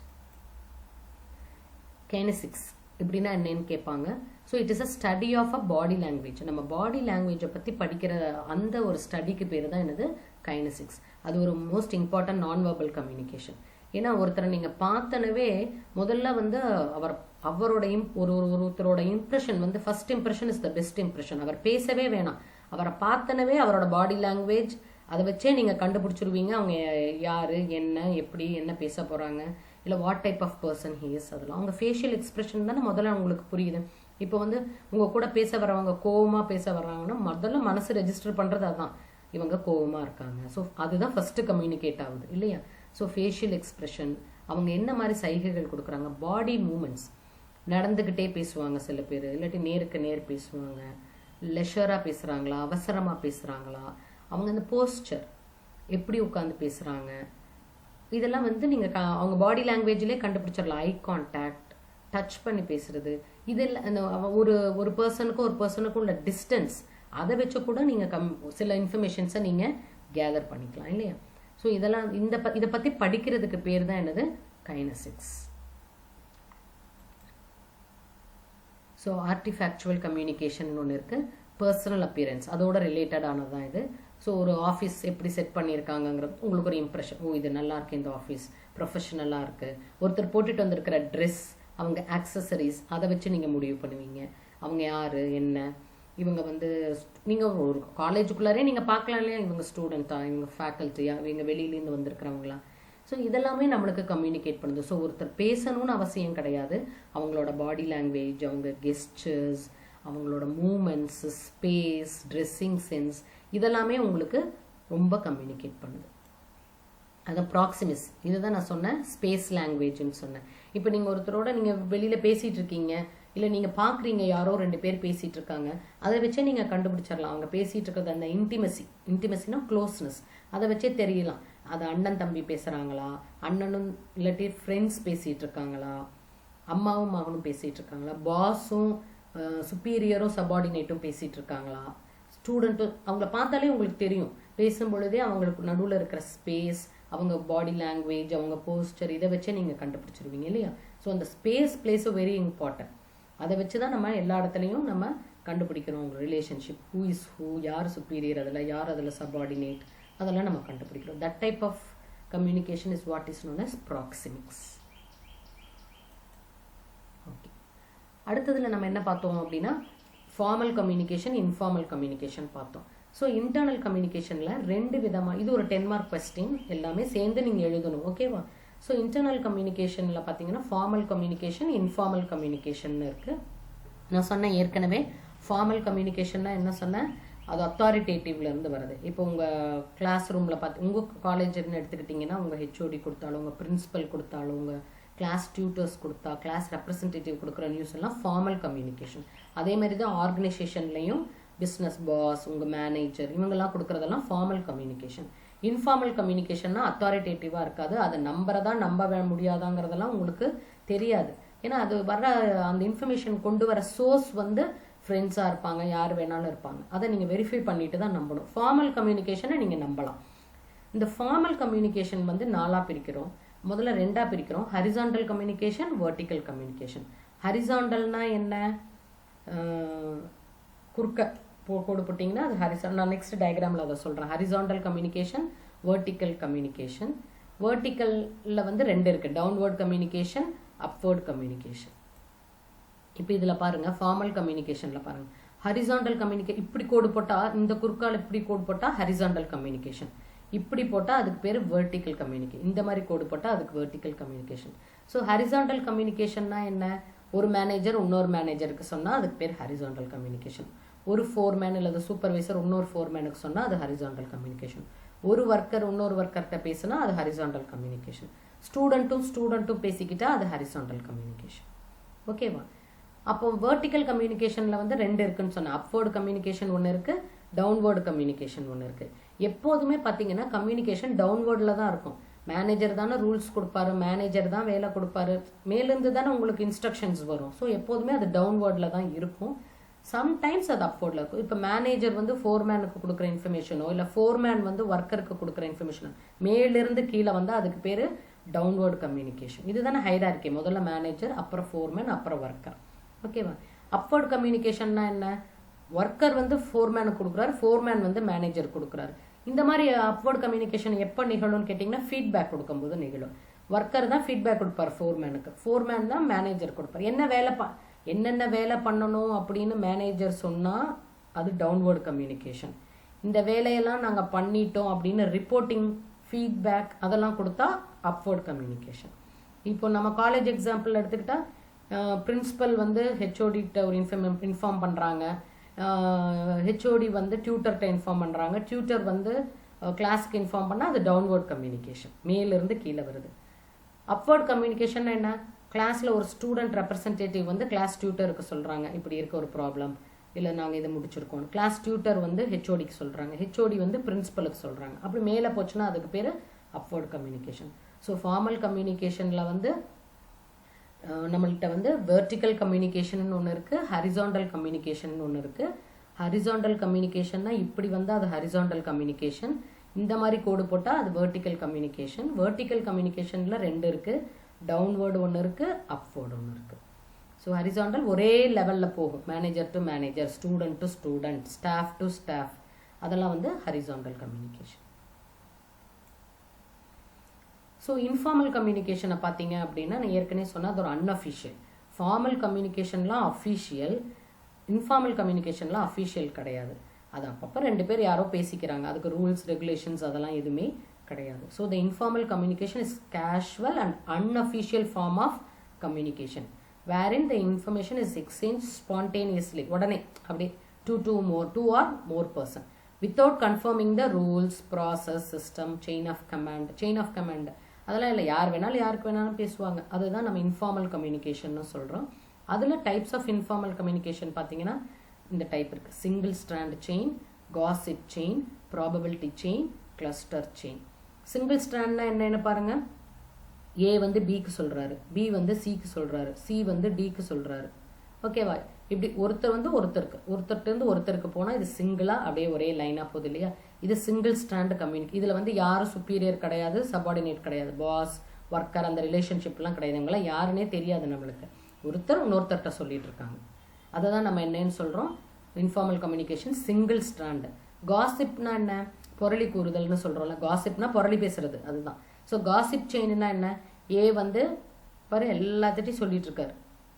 கைனசிக்ஸ் இப்படின்னா என்னன்னு கேட்பாங்க. So it is a study of a body language. நம்ம பாடி லாங்குவேஜை பற்றி படிக்கிற அந்த ஒரு ஸ்டடிக்கு பேர் தான் என்னது? கைனசிக்ஸ். அது ஒரு மோஸ்ட் இம்பார்ட்டன்ட் நான் வெர்பல் கம்யூனிகேஷன். ஏன்னா ஒருத்தரை நீங்கள் பார்த்தனவே முதல்ல வந்து அவரோட ஒருத்தரோட இம்ப்ரெஷன் வந்து first impression is the best impression. அவர் பேசவே வேணாம், அவரை பார்த்தனவே அவரோட பாடி லாங்குவேஜ் அதை வச்சே நீங்கள் கண்டுபிடிச்சிருவீங்க அவங்க யார், என்ன, எப்படி, என்ன பேச போகிறாங்க, இல்லை what type of person he is. அதெல்லாம் அவங்க ஃபேஷியல் எக்ஸ்பிரஷன் தானே முதல்ல உங்களுக்கு புரியுது. இப்போ வந்து உங்கள் கூட பேச வரவங்க கோவமாக பேச வர்றாங்கன்னா முதல்ல மனசு ரெஜிஸ்டர் பண்ணுறது அதுதான், இவங்க கோவமாக இருக்காங்க. ஸோ அதுதான் ஃபஸ்ட்டு கம்யூனிகேட் ஆகுது இல்லையா? ஸோ ஃபேஷியல் எக்ஸ்பிரஷன், அவங்க என்ன மாதிரி சைகைகள் கொடுக்குறாங்க, பாடி மூமெண்ட்ஸ், நடந்துக்கிட்டே பேசுவாங்க சில பேர், இல்லாட்டி நேருக்கு நேர் பேசுவாங்க, லெஷராக பேசுகிறாங்களா, அவசரமாக பேசுகிறாங்களா, அவங்க அந்த போஸ்டர் எப்படி உட்காந்து பேசுகிறாங்க, இதெல்லாம் வந்து நீங்கள் அவங்க பாடி லாங்குவேஜ்லேயே கண்டுபிடிச்சிடலாம். ஐ கான்டாக்ட், டச் பண்ணி பேசுறது, இதெல்லாம் அந்த ஒரு பர்சனுக்கும் ஒரு பர்சனுக்கும் உள்ள டிஸ்டன்ஸ், அதை வச்சு கூட நீங்கள் சில இன்ஃபர்மேஷன்ஸை நீங்கள் கேதர் பண்ணிக்கலாம் இல்லையா? ஸோ இதெல்லாம் இதை பற்றி படிக்கிறதுக்கு பேர் தான் என்னது? கைனசிக்ஸ். ஸோ ஆர்டிஃபேக்சுவல் கம்யூனிகேஷன் ஒன்று இருக்குது, பர்சனல் அப்பியரன்ஸ், அதோட ரிலேட்டடானது தான் இது. ஸோ ஒரு ஆஃபீஸ் எப்படி செட் பண்ணியிருக்காங்கங்கிறது உங்களுக்கு ஒரு இம்ப்ரெஷன், ஓ இது நல்லா இருக்கு, இந்த ஆஃபீஸ் ப்ரொஃபஷனலாக இருக்குது. ஒருத்தர் போட்டுட்டு வந்திருக்கிற ட்ரெஸ், அவங்க ஆக்சசரிஸ், அதை வச்சு நீங்கள் முடிவு பண்ணுவீங்க அவங்க யார் என்ன. இவங்க வந்து நீங்கள் ஒரு காலேஜுக்குள்ளாரே நீங்கள் பார்க்கலாம் இல்லையா, இவங்க ஸ்டூடெண்ட்டா, இவங்க ஃபேக்கல்ட்டியா, இவங்க வெளியிலேருந்து வந்திருக்கிறவங்களா. ஸோ இதெல்லாமே நம்மளுக்கு கம்யூனிகேட் பண்ணுது. ஸோ ஒருத்தர் பேசணும்னு அவசியம் கிடையாது, அவங்களோட பாடி லாங்குவேஜ், அவங்க கெஸ்டர்ஸ், அவங்களோட மூமெண்ட்ஸ், ஸ்பேஸ், ட்ரெஸ்ஸிங் சென்ஸ், இதெல்லாமே உங்களுக்கு ரொம்ப கம்யூனிகேட் பண்ணுது. அது ப்ராக்சிமிஸ், இதுதான் நான் சொன்னேன் ஸ்பேஸ் லாங்குவேஜ்னு சொன்னேன். இப்போ நீங்கள் ஒருத்தரோட நீங்கள் வெளியில் பேசிகிட்டு இருக்கீங்க, இல்லை நீங்கள் பார்க்குறீங்க யாரோ 2 பேர் பேசிகிட்டு இருக்காங்க, அதை வச்சே நீங்கள் கண்டுபிடிச்சிடலாம் அவங்க பேசிகிட்டு இருக்கிறது. அந்த இன்டிமசினா க்ளோஸ்னஸ், அதை வச்சே தெரியலாம். அது அண்ணன் தம்பி பேசுகிறாங்களா, அண்ணனும் இல்லாட்டி ஃப்ரெண்ட்ஸ் பேசிகிட்டு இருக்காங்களா, அம்மாவும் மகனும் பேசிகிட்டு இருக்காங்களா, பாஸும் சுப்பீரியரும் சபார்டினேட்டும் பேசிகிட்டு இருக்காங்களா, ஸ்டூடெண்ட்டும், அவங்கள பார்த்தாலே உங்களுக்கு தெரியும். பேசும் பொழுதே அவங்களுக்கு நடுவில் இருக்கிற ஸ்பேஸ், அவங்க பாடி லாங்குவேஜ், அவங்க போஸ்டர், இதை வச்சே நீங்கள் கண்டுபிடிச்சிருவீங்க இல்லையா? ஸோ அந்த ஸ்பேஸ் பிளேஸ் வெரி இம்பார்ட்டன்ட். அதை வச்சு தான் நம்ம எல்லா இடத்துலையும் நம்ம கண்டுபிடிக்கிறோம் அவங்க ரிலேஷன்ஷிப், ஹூ இஸ் ஹூ, யார் சுப்பீரியர் அதில், யார் அதில் சபார்டினேட், அதெல்லாம் நம்ம கண்டுபிடிக்கிறோம். That type of communication is what is known as proxemics. Okay, அடுத்ததில் நம்ம என்ன பார்த்தோம் அப்படின்னா ஃபார்மல் கம்யூனிகேஷன், இன்ஃபார்மல் கம்யூனிகேஷன் பார்த்தோம். ஸோ இன்டர்னல் கம்யூனிகேஷனில் 2 விதமாக, இது ஒரு 10 மார்க் கொஸ்டின், எல்லாமே சேர்ந்து நீங்கள் எழுதணும் ஓகேவா? ஸோ இன்டர்னல் கம்யூனிகேஷனில் பார்த்தீங்கன்னா ஃபார்மல் கம்யூனிகேஷன், இன்ஃபார்மல் கம்யூனிகேஷன் இருக்குது. நான் சொன்னேன் ஏற்கனவே, ஃபார்மல் கம்யூனிகேஷன்னா என்ன சொன்னேன், அது அத்தாரிட்டேட்டிவ்லேருந்து வருது. இப்போ உங்கள் கிளாஸ் ரூமில் உங்கள் காலேஜ்னு எடுத்துக்கிட்டிங்கன்னா உங்கள் ஹெச்ஓடி கொடுத்தாலும், உங்கள் பிரின்சிபல் கொடுத்தாலும், உங்கள் கிளாஸ் டியூட்டர்ஸ் கொடுத்தா, கிளாஸ் ரெப்ரசன்டேட்டிவ் கொடுக்குற நியூஸ் எல்லாம் ஃபார்மல் கம்யூனிகேஷன். அதே மாதிரி தான் ஆர்கனைசேஷன்லையும் பிஸ்னஸ் பாஸ், உங்கள் மேனேஜர், இவங்கெல்லாம் கொடுக்குறதெல்லாம் ஃபார்மல் கம்யூனிகேஷன். இன்ஃபார்மல் கம்யூனிகேஷன்னா அத்தாரிட்டேட்டிவாக இருக்காது, அதை நம்புறதா நம்ப முடியாதாங்கிறதெல்லாம் உங்களுக்கு தெரியாது. ஏன்னா அது வர்ற அந்த இன்ஃபர்மேஷன் கொண்டு வர சோர்ஸ் வந்து ஃப்ரெண்ட்ஸாக இருப்பாங்க, யார் வேணாலும் இருப்பாங்க, அதை நீங்கள் வெரிஃபை பண்ணிட்டு தான் நம்பணும். ஃபார்மல் கம்யூனிகேஷனை நீங்கள் நம்பலாம். இந்த ஃபார்மல் கம்யூனிகேஷன் வந்து 4ஆக பிரிக்கிறோம். முதல்ல 2ஆக பிரிக்கிறோம், ஹரிசாண்டல் கம்யூனிகேஷன், வெர்டிக்கல் கம்யூனிகேஷன். ஹரிசாண்டல்னா என்ன? குறுக்க கோடு போட்டிங்கன்னா அது ஹரிசாண்டல். நான் நெக்ஸ்ட் டயக்ராமில் அதை சொல்கிறேன். Horizontal communication, vertical communication. வெர்டிக்கலில் வந்து 2 இருக்குது, டவுன்வேர்ட் கம்யூனிகேஷன், அப்வேர்ட் கம்யூனிகேஷன். இப்போ இதில் பாருங்கள், ஃபார்மல் கம்யூனிகேஷனில் பாருங்கள், ஹரிசாண்டல் இப்படி கோடு போட்டால், இந்த குறுக்கால் இப்படி கோடு போட்டால் ஹரிசாண்டல் கம்யூனிகேஷன், இப்படி போட்டால் அதுக்கு பேர் வெர்டிக்கல் கம்யூனிகேஷன், இந்த மாதிரி கோடு போட்டால் அதுக்கு வெர்டிக்கல் கம்யூனிகேஷன். ஸோ ஹரிசாண்டல் கம்யூனிகேஷன்னா என்ன? ஒரு மேனேஜர் இன்னொரு மேனேஜருக்கு சொன்னால் அதுக்கு பேர் ஹரிசாண்டல் கம்யூனிகேஷன். ஒரு ஃபோர்மேன் அல்லது சூப்பர்வைசர் இன்னொரு ஃபோர்மேனுக்கு சொன்னால் அது ஹரிசாண்டல் கம்யூனிகேஷன். ஒரு ஒர்க்கர் இன்னொரு ஒர்க்கர்கிட்ட பேசினா அது ஹரிசாண்டல் கம்யூனிகேஷன். ஸ்டூடெண்ட்டும் பேசிக்கிட்டா அது ஹரிசாண்டல் கம்யூனிகேஷன். ஓகேவா? அப்போ வெர்டிக்கல் கம்யூனிகேஷனில் வந்து 2 இருக்குன்னு சொன்னேன். அப்வேர்டு கம்யூனிகேஷன் ஒன்று இருக்குது, டவுன்வேர்டு கம்யூனிகேஷன் ஒன்று இருக்குது. எப்போதுமே பார்த்தீங்கன்னா கம்யூனிகேஷன் டவுன்வேர்டில் தான் இருக்கும். மேனேஜர் தானே ரூல்ஸ் கொடுப்பாரு, மேனேஜர் தான் வேலை கொடுப்பாரு, மேலேருந்து தானே உங்களுக்கு இன்ஸ்ட்ரக்ஷன்ஸ் வரும். ஸோ எப்போதுமே அது டவுன்வேர்டில் தான் இருக்கும். சம்டைம்ஸ் அது அப்வேர்டில் இருக்கும். இப்போ மேனேஜர் வந்து ஃபோர்மேனுக்கு கொடுக்குற இன்ஃபர்மேஷனோ இல்லை ஃபோர்மேன் வந்து ஒர்க்கருக்கு கொடுக்குற இன்ஃபர்மேஷனோ மேலிருந்து கீழே வந்து அதுக்கு பேர் டவுன்வேர்டு கம்யூனிகேஷன். இதுதானே ஹைரார்கி. முதல்ல மேனேஜர், அப்புறம் ஃபோர்மேன், அப்புறம் ஒர்க்கர். ஓகேவா? அப்வேர்டு கம்யூனிகேஷன்னா என்ன? ஒர்க்கர் வந்து ஃபோர்மேனுக்கு கொடுக்குறாரு, ஃபோர்மேன் வந்து மேனேஜர் கொடுக்குறாரு. இந்த மாதிரி அப்வேர்டு கம்யூனிகேஷன் எப்போ நிகழும்னு கேட்டிங்கன்னா ஃபீட்பேக் கொடுக்கும்போது நிகழும். ஒர்க்கர் தான் ஃபீட்பேக் கொடுப்பார் ஃபோர்மேனுக்கு, ஃபோர்மேன் தான் மேனேஜர் கொடுப்பார். என்னென்ன வேலை பண்ணணும் அப்படின்னு மேனேஜர் சொன்னால் அது டவுன்வேர்டு கம்யூனிகேஷன். இந்த வேலையெல்லாம் நாங்கள் பண்ணிட்டோம் அப்படின்னு ரிப்போர்ட்டிங், ஃபீட்பேக் அதெல்லாம் கொடுத்தா அப்வேர்டு கம்யூனிகேஷன். இப்போ நம்ம காலேஜ் எக்ஸாம்பிள் எடுத்துக்கிட்டால் பிரின்சிபல் வந்து ஹெச்ஓடிகிட்ட ஒரு இன்ஃபார்ம் பண்ணுறாங்க, ஹெச்ஓடி வந்து டியூட்டர்கிட்ட இன்ஃபார்ம் பண்ணுறாங்க, டியூட்டர் வந்து கிளாஸுக்கு இன்ஃபார்ம் பண்ணால் அது டவுன்வேர்ட் கம்யூனிகேஷன், மேலிருந்து கீழே வருது. அப்வேர்ட் கம்யூனிகேஷன் என்ன? கிளாஸில் ஒரு ஸ்டூடெண்ட் ரெப்ரசன்டேட்டிவ் வந்து கிளாஸ் டியூட்டருக்கு சொல்கிறாங்க, இப்படி இருக்க ஒரு ப்ராப்ளம், இல்லை நாங்கள் இதை முடிச்சிருக்கோம். கிளாஸ் டியூட்டர் வந்து ஹெச்ஓடிக்கு சொல்கிறாங்க, ஹெச்ஓடி வந்து பிரின்சிபலுக்கு சொல்கிறாங்க. அப்படி மேலே போச்சுன்னா அதுக்கு பேர் அப்வேர்ட் கம்யூனிகேஷன். ஸோ ஃபார்மல் கம்யூனிகேஷனில் வந்து நம்மள்கிட்ட வந்து வெர்டிக்கல் கம்யூனிகேஷன் ஒன்று இருக்குது, ஹரிசாண்டல் கம்யூனிகேஷன் ஒன்று இருக்குது. ஹரிசாண்டல் கம்யூனிகேஷன்னா இப்படி வந்தால் அது ஹரிசாண்டல் கம்யூனிகேஷன், இந்த மாதிரி கோடு போட்டால் அது வெர்டிக்கல் கம்யூனிகேஷன். வெர்டிக்கல் கம்யூனிகேஷனில் 2 இருக்குது, டவுன்வேர்டு ஒன்று இருக்குது, அப்வேர்டு ஒன்று இருக்குது. ஸோ ஹரிசாண்டல் ஒரே லெவலில் போகும், manager to manager, student to student, staff to staff, அதெல்லாம் வந்து ஹரிசாண்டல் கம்யூனிகேஷன். ஸோ இன்ஃபார்மல் கம்யூனிகேஷனை பார்த்தீங்க அப்படின்னா நான் ஏற்கனவே சொன்னால் அது ஒரு அன்அஃபிஷியல். ஃபார்மல் கம்யூனிகேஷன்லாம் அஃபிஷியல், இன்ஃபார்மல் கம்யூனிகேஷன்லாம் அஃபிஷியல் கிடையாது. அது அப்பப்போ 2 பேர் யாரோ பேசிக்கிறாங்க, அதுக்கு ரூல்ஸ் ரெகுலேஷன்ஸ் அதெல்லாம் எதுவுமே கிடையாது. So the informal communication is casual and unofficial form of communication wherein the information is exchanged spontaneously, உடனே அப்படியே two or more person without confirming the rules, process, system, chain of command அதெல்லாம் இல்லை, யார் வேணாலும் யாருக்கு வேணாலும் பேசுவாங்க. அதுதான் நம்ம இன்ஃபார்மல் கம்யூனிகேஷன்னு சொல்கிறோம். அதில் டைப்ஸ் ஆஃப் இன்ஃபார்மல் கம்யூனிகேஷன் பார்த்தீங்கன்னா இந்த டைப் இருக்குது: single strand chain, gossip chain, probability chain, cluster chain. Single ஸ்ட்ராண்ட்னா என்னென்னு பாருங்கள். ஏ வந்து பிக்கு சொல்கிறாரு, பி வந்து சிக்கு சொல்கிறாரு, சி வந்து டிக்கு சொல்கிறாரு. ஓகேவா? இப்படி ஒருத்தர் வந்து ஒருத்தர்கிட்ட ஒருத்தருக்கு போனால் இது சிங்கிளாக அப்படியே ஒரே லைனாக போகுது இல்லையா? இது சிங்கிள் ஸ்ட்ராண்ட் கம்யூனிகேஷன். இதில் வந்து யாரும் சுப்பீரியர் கிடையாது, சபார்டினேட் கிடையாது, பாஸ் ஒர்க்கர் அந்த ரிலேஷன்ஷிப்லாம் கிடையாது. இவங்களாம் யாருன்னே தெரியாது நம்மளுக்கு. ஒருத்தர் இன்னொருத்தர்கிட்ட சொல்லிட்டு இருக்காங்க. அதை தான் நம்ம என்னன்னு சொல்கிறோம், இன்ஃபார்மல் கம்யூனிகேஷன் சிங்கிள் ஸ்ட்ராண்ட். காசிப்னா என்ன? பொரளி கூறுதல்னு சொல்கிறோம்ல. காசிப்னா பொரளி பேசுறது, அதுதான். ஸோ காசிப் செயின்னா என்ன? ஏ வந்து பாரு எல்லாத்திட்டையும் சொல்லிட்டு இருக்காரு.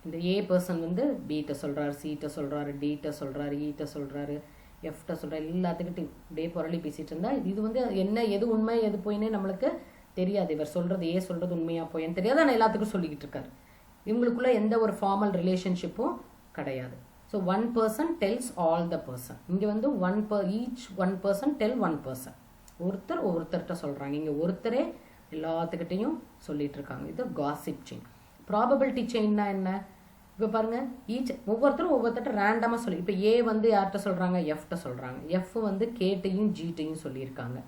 இந்த ஏ பர்சன் வந்து பிகிட்ட சொல்கிறாரு, சிகிட்ட சொல்கிறாரு, டிகிட்ட சொல்கிறாரு, ஈகிட்ட சொல்கிறாரு, எஃப்கிட்ட சொல்கிறாரு, எல்லாத்துக்கிட்டையும் இப்படியே பொரளி பேசிகிட்டு இருந்தால் இது வந்து என்ன, எது உண்மை எது போயின்னே நம்மளுக்கு தெரியாது. இவர் சொல்கிறது ஏ சொல்கிறது உண்மையாக போயின்னு தெரியாது, ஆனால் எல்லாத்துக்கும் சொல்லிக்கிட்டு இருக்காரு. இவங்களுக்குள்ள எந்த ஒரு ஃபார்மல் ரிலேஷன்ஷிப்பும் கிடையாது. So one person tells all the person. இங்கே வந்து each one person tell one person. ஒருத்தர்கிட்ட சொல்கிறாங்க, இங்கே ஒருத்தரே எல்லாத்துக்கிட்டையும் சொல்லிட்டு இருக்காங்க. இது காசிப் செயின். ப்ராபபிலிட்டி செயின்னா என்ன? இப்போ பாருங்க, ஒவ்வொருத்தரும் ஒவ்வொருத்தட்ட ரேண்டமாக சொல்லி, இப்போ ஏ வந்து யார்கிட்ட சொல்கிறாங்க? எஃப்கிட்ட சொல்கிறாங்க. எஃப் வந்து கேட்டையும் ஜிட்டையும் சொல்லியிருக்காங்க.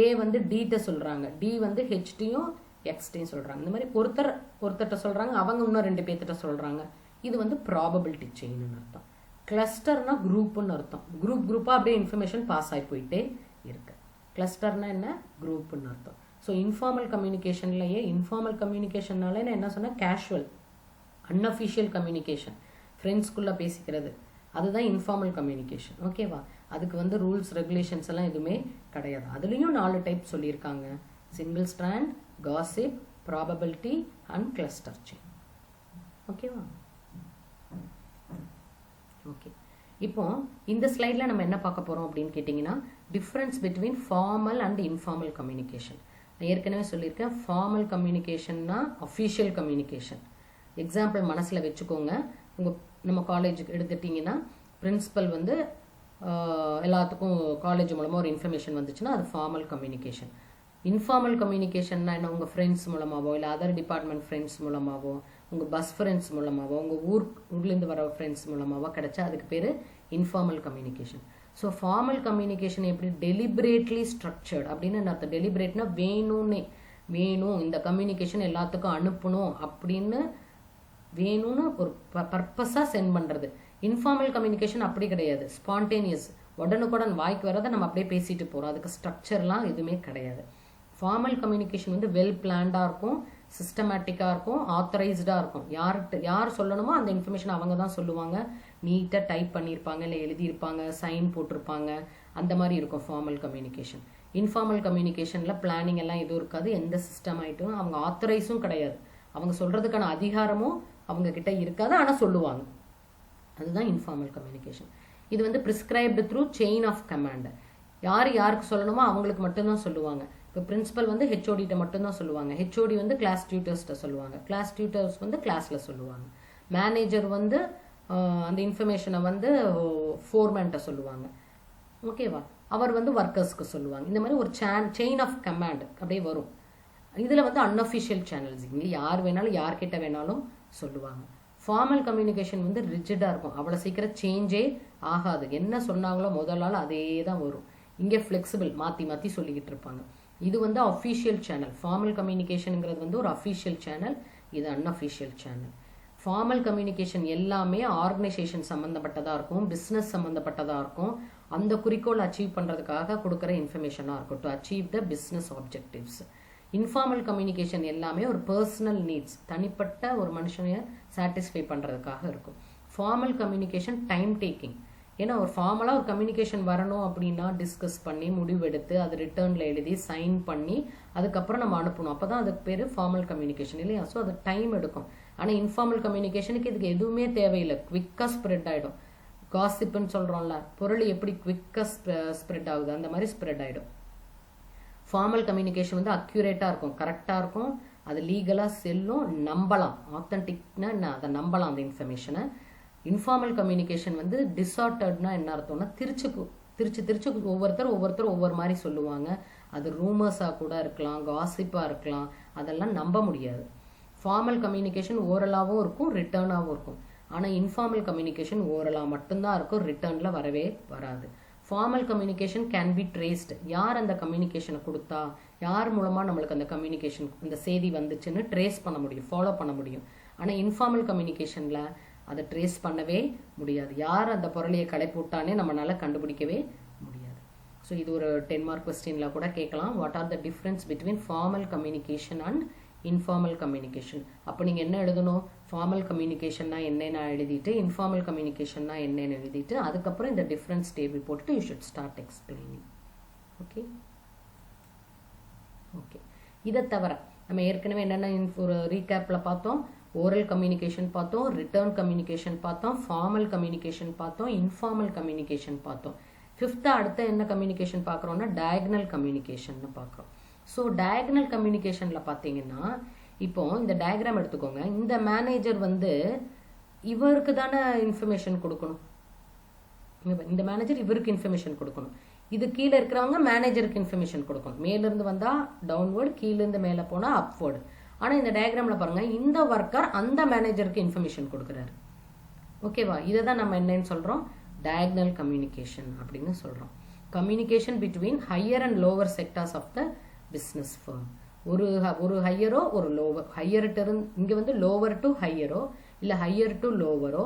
ஏ வந்து டிகிட்ட சொல்கிறாங்க, டி வந்து ஹெச்டையும் எக்ஸ்டையும் சொல்கிறாங்க. இந்த மாதிரி ஒருத்தர்கிட்ட சொல்கிறாங்க, அவங்க இன்னும் 2 பேர்த்திட்ட சொல்கிறாங்க. இது வந்து ப்ராபபிலிட்டி செயின்னு அர்த்தம். கிளஸ்டர்னா குரூப்புன்னு அர்த்தம். குரூப்பாக அப்படியே இன்ஃபர்மேஷன் பாஸ் ஆகி போயிட்டே இருக்கு. கிளஸ்டர்னா என்ன? குரூப்புன்னு அர்த்தம். ஸோ இன்ஃபார்மல் கம்யூனிகேஷன்லையே, இன்ஃபார்மல் கம்யூனிகேஷன்னாலே நான் என்ன சொன்னேன், கேஷுவல், அன்அஃபிஷியல் கம்யூனிகேஷன். ஃப்ரெண்ட்ஸ்குள்ளே பேசிக்கிறது, அதுதான் இன்ஃபார்மல் கம்யூனிகேஷன். ஓகேவா? அதுக்கு வந்து ரூல்ஸ் ரெகுலேஷன்ஸ் எல்லாம் எதுவுமே கிடையாது. அதுலேயும் 4 டைப் சொல்லியிருக்காங்க: single strand, gossip, probability and cluster chain. ஓகேவா? ஓகே, இப்போ இந்த ஸ்லைடில் நம்ம என்ன பார்க்க போகிறோம் அப்படின்னு கேட்டிங்கன்னா, difference between formal and informal communication. நான் ஏற்கனவே சொல்லியிருக்கேன், ஃபார்மல் கம்யூனிகேஷன்னா அஃபிஷியல் கம்யூனிகேஷன். எக்ஸாம்பிள் மனசில் வச்சுக்கோங்க. நம்ம காலேஜுக்கு எடுத்துட்டிங்கன்னா, பிரின்சிபல் வந்து எல்லாத்துக்கும் காலேஜ் மூலமாக ஒரு இன்ஃபர்மேஷன் வந்துச்சுன்னா அது ஃபார்மல் கம்யூனிகேஷன். இன்ஃபார்மல் கம்யூனிகேஷன்னா என்ன? உங்கள் ஃப்ரெண்ட்ஸ் மூலமாகவோ, இல்லை அதர் டிபார்ட்மெண்ட் ஃப்ரெண்ட்ஸ் மூலமாகவோ, உங்கள் பஸ் ஃப்ரெண்ட்ஸ் மூலமாகவோ, உங்கள் ஊர்லேருந்து வர ஃப்ரெண்ட்ஸ் மூலமாகவோ கிடைச்சா அதுக்கு பேர் informal communication. So formal communication எப்படி? டெலிபரேட்லி ஸ்ட்ரக்சர்ட் அப்படின்னு அர்த்தம். டெலிபரேட்னா வேணும் இந்த கம்யூனிகேஷன் எல்லாத்துக்கும் அனுப்பணும் அப்படின்னு வேணும்னு ஒரு பர்பஸாக சென்ட் பண்ணுறது. இன்ஃபார்மல் கம்யூனிகேஷன் அப்படி கிடையாது. ஸ்பான்டேனியஸ், உடனுக்குடன் வாய்க்கு வரதை நம்ம அப்படியே பேசிட்டு போகிறோம். அதுக்கு ஸ்ட்ரக்சர்லாம் எதுவுமே கிடையாது. ஃபார்மல் கம்யூனிகேஷன் வந்து வெல் பிளான்டாக இருக்கும், சிஸ்டமேட்டிக்காக இருக்கும், ஆத்தரைஸ்டாக இருக்கும். யார் சொல்லணுமோ அந்த இன்ஃபர்மேஷன் அவங்க தான் சொல்லுவாங்க. நீட்டாக டைப் பண்ணியிருப்பாங்க, இல்லை எழுதியிருப்பாங்க, சைன் போட்டிருப்பாங்க, அந்த மாதிரி இருக்கும் ஃபார்மல் கம்யூனிகேஷன். இன்ஃபார்மல் கம்யூனிகேஷனில் பிளானிங் எல்லாம் எதுவும் இருக்காது, எந்த சிஸ்டம் ஆகிட்டும், அவங்க ஆத்தரைஸும் கிடையாது, அவங்க சொல்கிறதுக்கான அதிகாரமும் அவங்க கிட்ட இருக்காது, ஆனால் சொல்லுவாங்க. அதுதான் இன்ஃபார்மல் கம்யூனிகேஷன். இது வந்து prescribed through chain of command. யாருக்கு சொல்லணுமோ அவங்களுக்கு மட்டும்தான் சொல்லுவாங்க. இப்போ பிரின்சிபல் வந்து ஹெச்ஓடிட்ட மட்டும்தான் சொல்லுவாங்க, ஹெச்ஓடி வந்து கிளாஸ் டியூட்டர்ஸ்கிட்ட சொல்லுவாங்க, கிளாஸ் டியூட்டர்ஸ் வந்து கிளாஸில் சொல்லுவாங்க, மேனேஜர் வந்து அந்த இன்ஃபர்மேஷனை வந்து ஃபோர்மேன்ட்ட சொல்லுவாங்க. ஓகேவா? அவர் வந்து ஒர்க்கர்ஸ்க்கு சொல்லுவாங்க. இந்த மாதிரி ஒரு செயின் ஆஃப் கமாண்ட் அப்படியே வரும். இதில் வந்து அன்அஃபிஷியல் சேனல்ஸ், இங்கே யார் வேணாலும் யார்கிட்ட வேணாலும் சொல்லுவாங்க. ஃபார்மல் கம்யூனிகேஷன் வந்து ரிஜிடாக இருக்கும், அவ்வளோ சீக்கிரம் சேஞ்சே ஆகாது. என்ன சொன்னாங்களோ முதல் நாள் அதே தான் வரும். இங்கே ஃப்ளெக்சிபிள், மாற்றி சொல்லிக்கிட்டு இருப்பாங்க. இது வந்து அஃபிஷியல் சேனல். ஃபார்மல் கம்யூனிகேஷனுங்கிறது வந்து ஒரு அஃபிஷியல் சேனல், இது அன்அஃபிஷியல் சேனல். ஃபார்மல் கம்யூனிகேஷன் எல்லாமே ஆர்கனைசேஷன் சம்மந்தப்பட்டதாக இருக்கும், பிஸ்னஸ் சம்மந்தப்பட்டதாக இருக்கும், அந்த குறிக்கோள் அச்சீவ் பண்ணுறதுக்காக கொடுக்குற இன்ஃபர்மேஷனாக இருக்கும், to achieve the business objectives. Informal communication எல்லாமே ஒரு பர்சனல் நீட்ஸ், தனிப்பட்ட ஒரு மனுஷனையை சாட்டிஸ்ஃபை பண்ணுறதுக்காக இருக்கும். Formal communication time taking. ஏன்னா ஒரு ஃபார்மலாக ஒரு கம்யூனிகேஷன் வரணும் அப்படின்னா டிஸ்கஸ் பண்ணி முடிவெடுத்து அது ரிட்டர்னில் எழுதி சைன் பண்ணி அதுக்கப்புறம் நம்ம அனுப்பணும். அப்போ தான் அதுக்கு பேர் ஃபார்மல் கம்யூனிகேஷன் இல்லையா? ஸோ அது டைம் எடுக்கும். ஆனால் இன்ஃபார்மல் கம்யூனிகேஷனுக்கு இதுக்கு எதுவுமே தேவையில்லை, குவிக்காக ஸ்ப்ரெட் ஆகிடும். காசிப்புன்னு சொல்கிறோம்ல, பொருள் எப்படி குவிக்காக ஸ்ப்ரெட் ஆகுது அந்த மாதிரி ஸ்ப்ரெட் ஆகிடும். ஃபார்மல் கம்யூனிகேஷன் வந்து அக்யூரேட்டாக இருக்கும், கரெக்டாக இருக்கும், அது லீகலாக செல்லும், நம்பலாம், ஆத்தென்டிக்னா என்ன அதை நம்பலாம் அந்த இன்ஃபர்மேஷனை. இன்ஃபார்மல் கம்யூனிகேஷன் வந்து டிஸார்டர்ட்னா என்ன அர்த்தம்னா திருச்சி ஒவ்வொருத்தர் ஒவ்வொரு மாதிரி சொல்லுவாங்க. அது ரூமர்ஸாக கூட இருக்கலாம், காசிப்பாக இருக்கலாம், அதெல்லாம் நம்ப முடியாது. ஃபார்மல் கம்யூனிகேஷன் ஓரலாகவும் இருக்கும், ரிட்டர்னாகவும் இருக்கும். ஆனால் இன்ஃபார்மல் கம்யூனிகேஷன் ஓரலாக மட்டும்தான் இருக்கும், ரிட்டர்னில் வரவே வராது. Formal communication can be traced. யார் அந்த கம்யூனிகேஷனை கொடுத்தா, யார் மூலமாக நம்மளுக்கு அந்த கம்யூனிகேஷன் அந்த செய்தி வந்துச்சுன்னு ட்ரேஸ் பண்ண முடியும், ஃபாலோ பண்ண முடியும். ஆனால் இன்ஃபார்மல் கம்யூனிகேஷனில் அதை ட்ரேஸ் பண்ணவே முடியாது. யார் அந்த பொருளையை களைப்பூட்டானே நம்மளால கண்டுபிடிக்கவே முடியாது. ஸோ இது ஒரு 10 மார்க் கொஸ்டினில் கூட கேட்கலாம். What are the difference between formal communication and informal communication? அப்போ நீங்கள் என்ன எழுதணும்? ஃபார்மல் கம்யூனிகேஷன்னா என்னென்ன எழுதிட்டு, இன்ஃபார்மல் கம்யூனிகேஷன்னா என்னென்னு எழுதிட்டு, அதுக்கப்புறம் இந்த டிஃப்ரென்ஸ் டேபிள் போட்டுட்டு you should start explaining. Okay okay இதை தவிர நம்ம ஏற்கனவே என்னென்ன ஒரு ரீகேப்பில் பார்த்தோம். ஓரல் கம்யூனிகேஷன் பார்த்தோம், ரிட்டர்ன் கம்யூனிகேஷன் பார்த்தோம், ஃபார்மல் கம்யூனிகேஷன் பார்த்தோம், இன்ஃபார்மல் கம்யூனிகேஷன் பார்த்தோம். 5th அடுத்த என்ன கம்யூனிகேஷன் பார்க்குறோம்னா டயகனல் கம்யூனிகேஷன் பார்க்குறோம். ஸோ டயகனல் கம்யூனிகேஷனில் பார்த்தீங்கன்னா, இப்போ இந்த டயக்ராம் எடுத்துக்கோங்க. இந்த மேனேஜர் வந்து இவருக்கு தானே இன்ஃபர்மேஷன் கொடுக்கணும், இந்த மேனேஜர் இவருக்கு இன்ஃபர்மேஷன் கொடுக்கணும். இது கீழே இருக்கிறவங்க மேனேஜருக்கு இன்ஃபர்மேஷன் கொடுக்கணும். மேலேருந்து வந்தால் டவுன்வேர்டு, கீழேருந்து மேலே போனால் அப்வேர்டு. ஆனால் இந்த டயக்ராமில் பாருங்கள், இந்த ஒர்க்கர் அந்த மேனேஜருக்கு இன்ஃபர்மேஷன் கொடுக்குறாரு. ஓகேவா? இதை தான் நம்ம என்னன்னு சொல்கிறோம், டயகனல் கம்யூனிகேஷன் அப்படின்னு சொல்கிறோம். Communication between higher and lower sectors of the business firm. ஒரு ஹையரோ ஒரு லோவர், ஹையர்ட்டு இருந்து இங்கே வந்து லோவர் டு ஹையரோ இல்லை ஹையர் டு லோவரோ,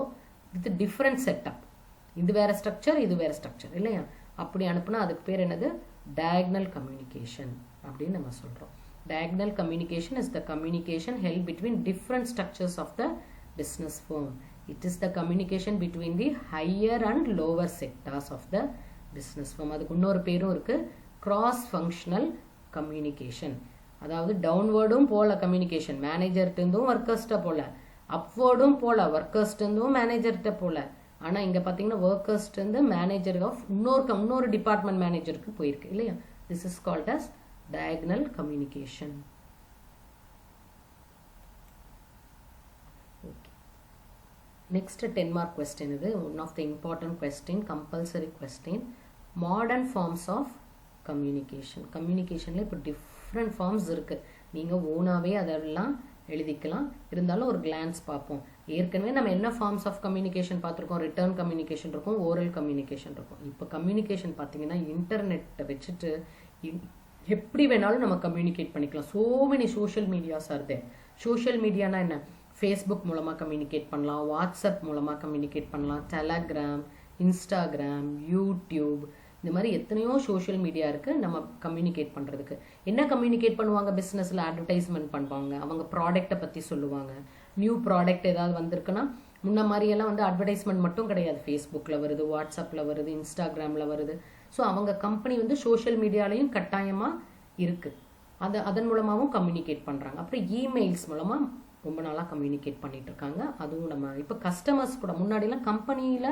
வித் டிஃப்ரெண்ட் செட்டப். இது வேற ஸ்ட்ரக்சர், இது வேற ஸ்ட்ரக்சர் இல்லையா? அப்படி அனுப்புனா அதுக்கு பேர் என்னது? டயகனல் கம்யூனிகேஷன் அப்படின்னு நம்ம சொல்கிறோம். Diagonal communication is the communication held between different structures of the business firm. It is the communication between the higher and lower sectors of the business firm. அதுக்கு இன்னொரு பேரும் இருக்கு, cross functional communication. அதாவது டவுன்வர்டும் போல communication, மேனேஜர்கிட்ட இருந்தும் ஒர்க்கர்ஸ்ட்ட போல, அப்வர்டும் போல ஒர்க்கர்ஸ்ட்ட இருந்தும் மேனேஜர்கிட்ட போல. ஆனா இங்க பாத்தீங்கன்னா ஒர்க்கர்ஸ்ட்ட இருந்து மேனேஜர் ஆஃப் இன்னொரு டிபார்ட்மெண்ட் மேனேஜருக்கு போயிருக்கு இல்லையா. This is called as diagonal communication. Okay. Next 10 mark question இது one of the important question, compulsory question. Modern forms of communication. Communicationல இப்போ different forms இருக்கு. நீங்க ஓனாவே அதெல்லாம் எழுதிக்கலாம். இருந்தாலும் ஒரு glance பார்ப்போம். ஏற்கனவே நம்ம என்ன ஃபார்ம்ஸ் ஆஃப் கம்யூனிகேஷன் பார்த்துருக்கோம். ரிட்டர்ன் கம்யூனிகேஷன் இருக்கும், ஓரல் கம்யூனிகேஷன் இருக்கும். இப்போ கம்யூனிகேஷன் பார்த்தீங்கன்னா இன்டர்நெட்டை வச்சுட்டு எப்படி வேணாலும் நம்ம கம்யூனிகேட் பண்ணிக்கலாம். So many social medias are there. Social மீடியானா என்ன? ஃபேஸ்புக் மூலமாக கம்யூனிகேட் பண்ணலாம், வாட்ஸ்அப் மூலமாக கம்யூனிகேட் பண்ணலாம், டெலகிராம், இன்ஸ்டாகிராம், யூடியூப், இந்த மாதிரி எத்தனையோ சோஷியல் மீடியா இருக்குது நம்ம கம்யூனிகேட் பண்ணுறதுக்கு. என்ன கம்யூனிகேட் பண்ணுவாங்க? பிஸ்னஸில் அட்வர்டைஸ்மெண்ட் பண்ணுவாங்க, அவங்க ப்ராடக்டை பற்றி சொல்லுவாங்க. நியூ ப்ராடக்ட் ஏதாவது வந்திருக்குன்னா முன்ன மாதிரியெல்லாம் வந்து அட்வர்டைஸ்மெண்ட் மட்டும் கிடையாது, ஃபேஸ்புக்கில் வருது, வாட்ஸ்அப்பில் வருது, இன்ஸ்டாகிராமில் வருது. ஸோ அவங்க கம்பெனி வந்து சோஷியல் மீடியாலையும் கட்டாயமாக இருக்குது. அதன் மூலமாகவும் கம்யூனிகேட் பண்ணுறாங்க. அப்புறம் இமெயில்ஸ் மூலமாக ரொம்ப நாளாக கம்யூனிகேட் பண்ணிட்டு இருக்காங்க. அதுவும் நம்ம இப்போ கஸ்டமர்ஸ் கூட, முன்னாடிலாம் கம்பெனியில்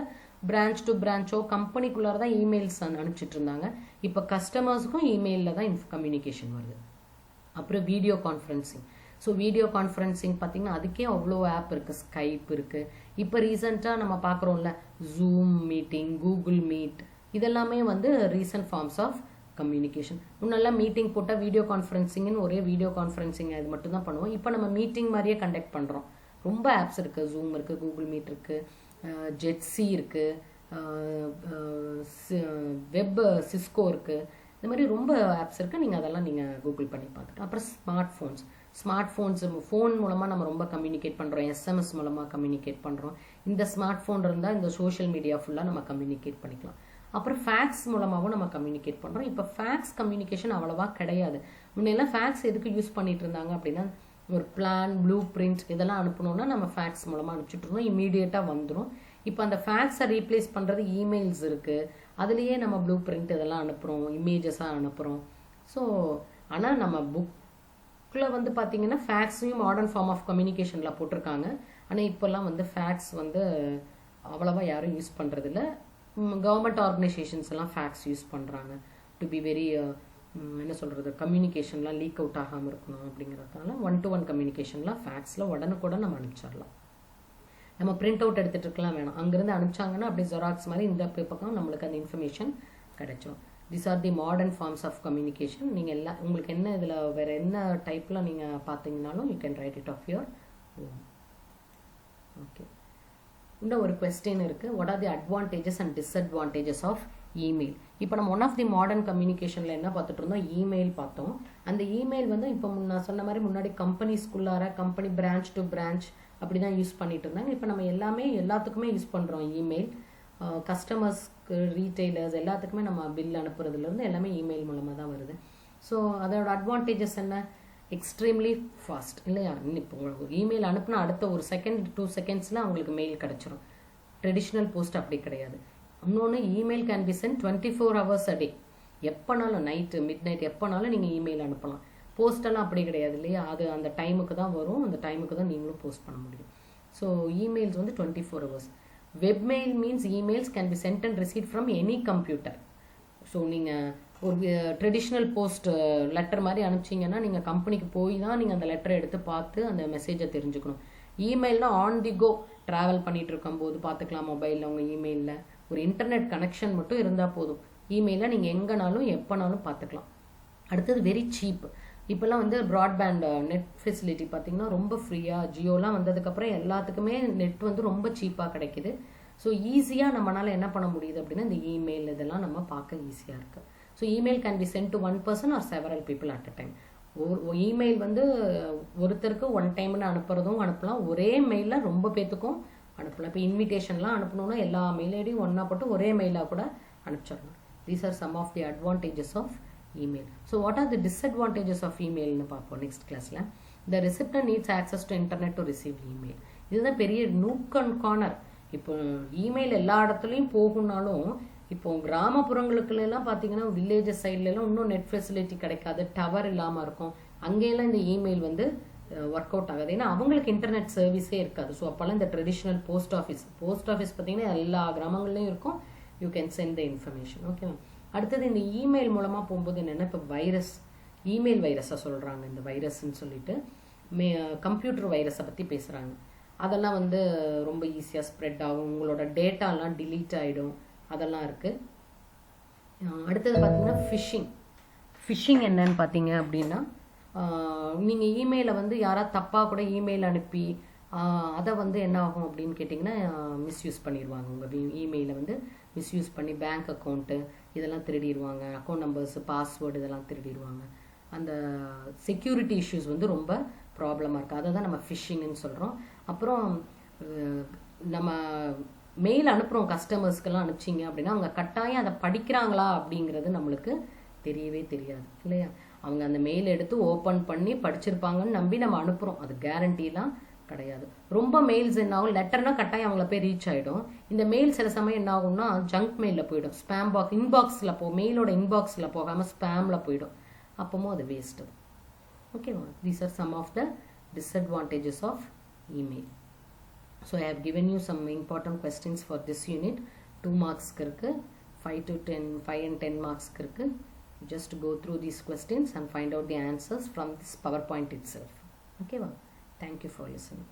பிரான்ச் டு பிரான்ச்சோ கம்பெனிக்குள்ளார தான் இமெயில்ஸ் அனுப்பிச்சிட்டு இருந்தாங்க. இப்போ கஸ்டமர்ஸுக்கும் இமெயிலில் தான் கம்யூனிகேஷன் வருது. அப்புறம் video conferencing. So video conferencing பார்த்தீங்கன்னா அதுக்கே அவ்வளோ ஆப் இருக்குது, ஸ்கைப் இருக்குது. இப்போ ரீசெண்டாக நம்ம பார்க்குறோம்ல ஜூம் மீட்டிங், கூகுள் மீட், இதெல்லாமே வந்து ரீசன்ட் ஃபார்ம்ஸ் ஆஃப் கம்யூனிகேஷன். முன்னெல்லாம் மீட்டிங் போட்டால் வீடியோ கான்ஃபரன்சிங்னு ஒரே வீடியோ கான்ஃபரன்சிங் அது மட்டும் தான் பண்ணுவோம். இப்போ நம்ம மீட்டிங் மாதிரியே கண்டக்ட் பண்ணுறோம். ரொம்ப ஆப்ஸ் இருக்குது, ஜூம் இருக்குது, கூகுள் மீட் இருக்குது, ஜெட்ஸி இருக்குது, வெப் சிஸ்கோ இருக்குது, இந்த மாதிரி ரொம்ப ஆப்ஸ் இருக்குது. நீங்கள் அதெல்லாம் நீங்கள் கூகுள் பண்ணி பார்த்துட்டு. அப்புறம் ஸ்மார்ட் ஃபோன்ஸ் ஃபோன் மூலமாக நம்ம ரொம்ப கம்யூனிகேட் பண்ணுறோம், எஸ்எம்எஸ் மூலமாக கம்யூனிகேட் பண்ணுறோம். இந்த ஸ்மார்ட் ஃபோன் இருந்தால் இந்த சோஷியல் மீடியா ஃபுல்லாக நம்ம கம்யூனிகேட் பண்ணிக்கலாம். அப்புறம் ஃபேக்ஸ் மூலமாகவும் நம்ம கம்யூனிகேட் பண்ணுறோம். இப்போ ஃபேக்ஸ் கம்யூனிகேஷன் அவ்வளோவா கிடையாது. முன்னெல்லாம் ஃபேக்ஸ் எதுக்கு யூஸ் பண்ணிட்டு இருந்தாங்க அப்படின்னா, ஒரு பிளான், ப்ளூ பிரிண்ட் இதெல்லாம் அனுப்பணும்னா நம்ம ஃபேக்ஸ் மூலமாக அனுப்பிச்சுட்டு இருந்தோம், இமீடியட்டாக வந்துடும். இப்போ அந்த ஃபேக்ஸை ரீப்ளேஸ் பண்ணுறது இமெயில்ஸ் இருக்குது, அதுலேயே நம்ம ப்ளூ பிரிண்ட் இதெல்லாம் அனுப்புகிறோம், இமேஜஸாக அனுப்புகிறோம். ஸோ ஆனால் நம்ம புக்கில் வந்து பார்த்தீங்கன்னா ஃபேக்ஸையும் மாடர்ன் ஃபார்ம் ஆஃப் கம்யூனிகேஷனில் போட்டிருக்காங்க. ஆனால் இப்போல்லாம் வந்து ஃபேக்ஸ் வந்து அவ்வளோவா யாரும் யூஸ் பண்ணுறதில்ல. கவர்மெண்ட் ஆர்கனைசேஷன்ஸ் எல்லாம் ஃபேக்ஸ் யூஸ் பண்ணுறாங்க டு பி வெரி என்ன சொல்கிறது, கம்யூனிகேஷன்லாம் லீக் அவுட் ஆகாமல் இருக்கணும் அப்படிங்கிறதுனால 1-to-1 கம்யூனிகேஷன்லாம் ஃபேக்ஸில் உடனுக்குடன் நம்ம அனுப்பிச்சிடலாம். நம்ம பிரிண்ட் அவுட் எடுத்துகிட்டு இருக்கலாம் வேணும், அங்கேருந்து அனுப்பிச்சாங்கன்னா அப்படியே ஜெராக்ஸ் மாதிரி இந்த பக்கம் நம்மளுக்கு அந்த இன்ஃபர்மேஷன் கிடைச்சிடும். This are the modern forms of communication. நீங்கள் எல்லாம் உங்களுக்கு என்ன இதில் வேறு என்ன டைப்பில் நீங்கள் பார்த்தீங்கன்னாலும் you can write it of your own. Okay, இன்னும் ஒரு கொஸ்டின் இருக்குது. What are the advantages and disadvantages of email? இப்போ நம்ம ஒன் ஆஃப் தி மாடர்ன் கம்யூனிகேஷனில் என்ன பார்த்துட்டு இருந்தோம், இமெயில் பார்த்தோம். அந்த இமெயில் வந்து இப்போ நான் சொன்ன மாதிரி முன்னாடி கம்பெனிஸ்குள்ளார கம்பெனி பிரான்ச் டு பிரான்ச் அப்படி தான் யூஸ் பண்ணிட்டு இருந்தாங்க. இப்போ நம்ம எல்லாத்துக்குமே யூஸ் பண்ணுறோம் இமெயில். கஸ்டமர்ஸ்க்கு, ரீட்டைலர்ஸ் எல்லாத்துக்குமே நம்ம பில் அனுப்புறதுலேருந்து எல்லாமே இமெயில் மூலமாக தான் வருது. ஸோ அதோட அட்வான்டேஜஸ் என்ன? எக்ஸ்ட்ரீம்லி ஃபாஸ்ட் இல்லையா? இப்போ உங்களுக்கு ஒரு இமெயில் அனுப்புனா அடுத்த ஒரு செகண்ட் 2 செகண்ட்ஸில் அவங்களுக்கு மெயில் கிடச்சிரும். ட்ரெடிஷ்னல் போஸ்ட் அப்படி கிடையாது. இன்னொன்று, email can be send 24 hours a day. எப்போனாலும் நைட்டு மிட்-நைட் எப்போனாலும் நீங்கள் இமெயில் அனுப்பலாம். போஸ்டெல்லாம் அப்படி கிடையாது இல்லையா? அது அந்த டைமுக்கு தான் வரும், அந்த டைமுக்கு தான் நீங்களும் போஸ்ட் பண்ண முடியும். ஸோ இமெயில்ஸ் வந்து 24 hours. Webmail means emails can be sent and receive from any computer. So நீங்கள் ஒரு ட்ரெடிஷ்னல் போஸ்ட் லெட்டர் மாதிரி அனுப்பிச்சிங்கன்னா நீங்கள் கம்பெனிக்கு போய் தான் நீங்கள் அந்த லெட்டரை எடுத்து பார்த்து அந்த மெசேஜை தெரிஞ்சுக்கணும். இமெயில்னால் ஆன் தி கோ ட்ராவல் பண்ணிட்டு இருக்கும்போது பார்த்துக்கலாம் மொபைலில். உங்கள் இமெயிலில் ஒரு இன்டர்நெட் கனெக்ஷன் மட்டும் இருந்தால் போதும், இமெயிலில் நீங்கள் எங்கேனாலும் எப்போனாலும் பார்த்துக்கலாம். அடுத்தது வெரி சீப். இப்போல்லாம் வந்து ப்ராட்பேண்ட் நெட் ஃபெசிலிட்டி பார்த்தீங்கன்னா ரொம்ப ஃப்ரீயாக, ஜியோலாம் வந்ததுக்கப்புறம் எல்லாத்துக்குமே நெட் வந்து ரொம்ப சீப்பாக கிடைக்கிது. ஸோ ஈஸியாக நம்மளால் என்ன பண்ண முடியுது அப்படின்னா இந்த இமெயில் இதெல்லாம் நம்ம பார்க்க ஈஸியாக இருக்குது. So email can be sent to 1 person or several people at a time. Email வந்து ஒருத்தருக்கு 1 timeன்னு அனுப்புறதும் அனுப்பலாம், ஒரே மெயிலில் ரொம்ப பேத்துக்கும் அனுப்பலாம். இப்போ இன்விடேஷன்லாம் அனுப்பணும்னா எல்லா மெயில் ஐடியும் ஒன்றா போட்டு ஒரே மெயிலாக கூட அனுப்பிச்சிடலாம். These are some of the advantages of email. So what are the disadvantages of email னு பார்ப்போம் நெக்ஸ்ட் கிளாஸில். The recipient needs access to internet to receive email. இதுதான் பெரிய நூக் அண்ட் கார்னர். இப்போ இமெயில் எல்லா இடத்துலையும் போகும்னாலும் இப்போ கிராமப்புறங்களுக்குலாம் பார்த்தீங்கன்னா வில்லேஜஸ் சைட்லலாம் இன்னும் நெட் ஃபெசிலிட்டி கிடைக்காது, டவர் இல்லாமல் இருக்கும். அங்கேயெல்லாம் இந்த இமெயில் வந்து ஒர்க் அவுட் ஆகாது, ஏன்னா அவங்களுக்கு இன்டர்நெட் சர்வீஸே இருக்காது. ஸோ அப்போல்லாம் இந்த ட்ரெடிஷ்னல் போஸ்ட் ஆஃபீஸ் பார்த்தீங்கன்னா எல்லா கிராமங்கள்லையும் இருக்கும். You can send the information. ஓகேவா. அடுத்தது இந்த இமெயில் மூலமாக போகும்போது என்னென்னா, இப்போ இமெயில் வைரஸை சொல்கிறாங்க. இந்த வைரஸ்ன்னு சொல்லிட்டு கம்ப்யூட்டர் வைரஸை பற்றி பேசுகிறாங்க. அதெல்லாம் வந்து ரொம்ப ஈஸியாக ஸ்ப்ரெட் ஆகும், உங்களோட டேட்டாலாம் டிலீட் ஆகிடும், அதெல்லாம் இருக்குது. அடுத்தது பார்த்தீங்கன்னா ஃபிஷிங் என்னன்னு பார்த்தீங்க அப்படின்னா, நீங்கள் இமெயிலை வந்து யாராவது தப்பாக கூட இமெயில் அனுப்பி அதை வந்து என்ன ஆகும் அப்படின்னு கேட்டிங்கன்னா மிஸ்யூஸ் பண்ணிடுவாங்க. உங்கள் இமெயிலை வந்து மிஸ்யூஸ் பண்ணி பேங்க் அக்கௌண்ட்டு இதெல்லாம் திருடிடுவாங்க, அக்கௌண்ட் நம்பர்ஸு பாஸ்வேர்டு இதெல்லாம் திருடிடுவாங்க. அந்த செக்யூரிட்டி இஷ்யூஸ் வந்து ரொம்ப ப்ராப்ளமாக இருக்குது. அதை தான் நம்ம ஃபிஷிங்னு சொல்கிறோம். அப்புறம் நம்ம மெயில் அனுப்புகிறோம் கஸ்டமர்ஸ்க்கெல்லாம் அனுப்பிச்சிங்க அப்படின்னா அவங்க கட்டாயம் அதை படிக்கிறாங்களா அப்படிங்கிறது நம்மளுக்கு தெரியவே தெரியாது இல்லையா. அவங்க அந்த மெயில் எடுத்து ஓப்பன் பண்ணி படிச்சிருப்பாங்கன்னு நம்பி நம்ம அனுப்புகிறோம், அது கேரண்டிலாம் கிடையாது. ரொம்ப மெயில்ஸ் என்ன ஆகும், லெட்டர்னா கட்டாயம் அவங்கள போய் ரீச் ஆகிடும். இந்த மெயில் சில சமயம் என்ன ஆகும்னா ஜங்க் மெயிலில் போயிடும், ஸ்பேம் இன்பாக்ஸில் மெயிலோட இன்பாக்ஸில் போகாமல் ஸ்பேமில் போயிடும். அப்பவும் அது வேஸ்ட்டு. ஓகேவா. These are some of the disadvantages of email. So I have given you some important questions for this unit. 2 marks இருக்கு, 5 and 10 marks இருக்கு. Just go through these questions and find out the answers from this PowerPoint itself. Okay, thank you for listening.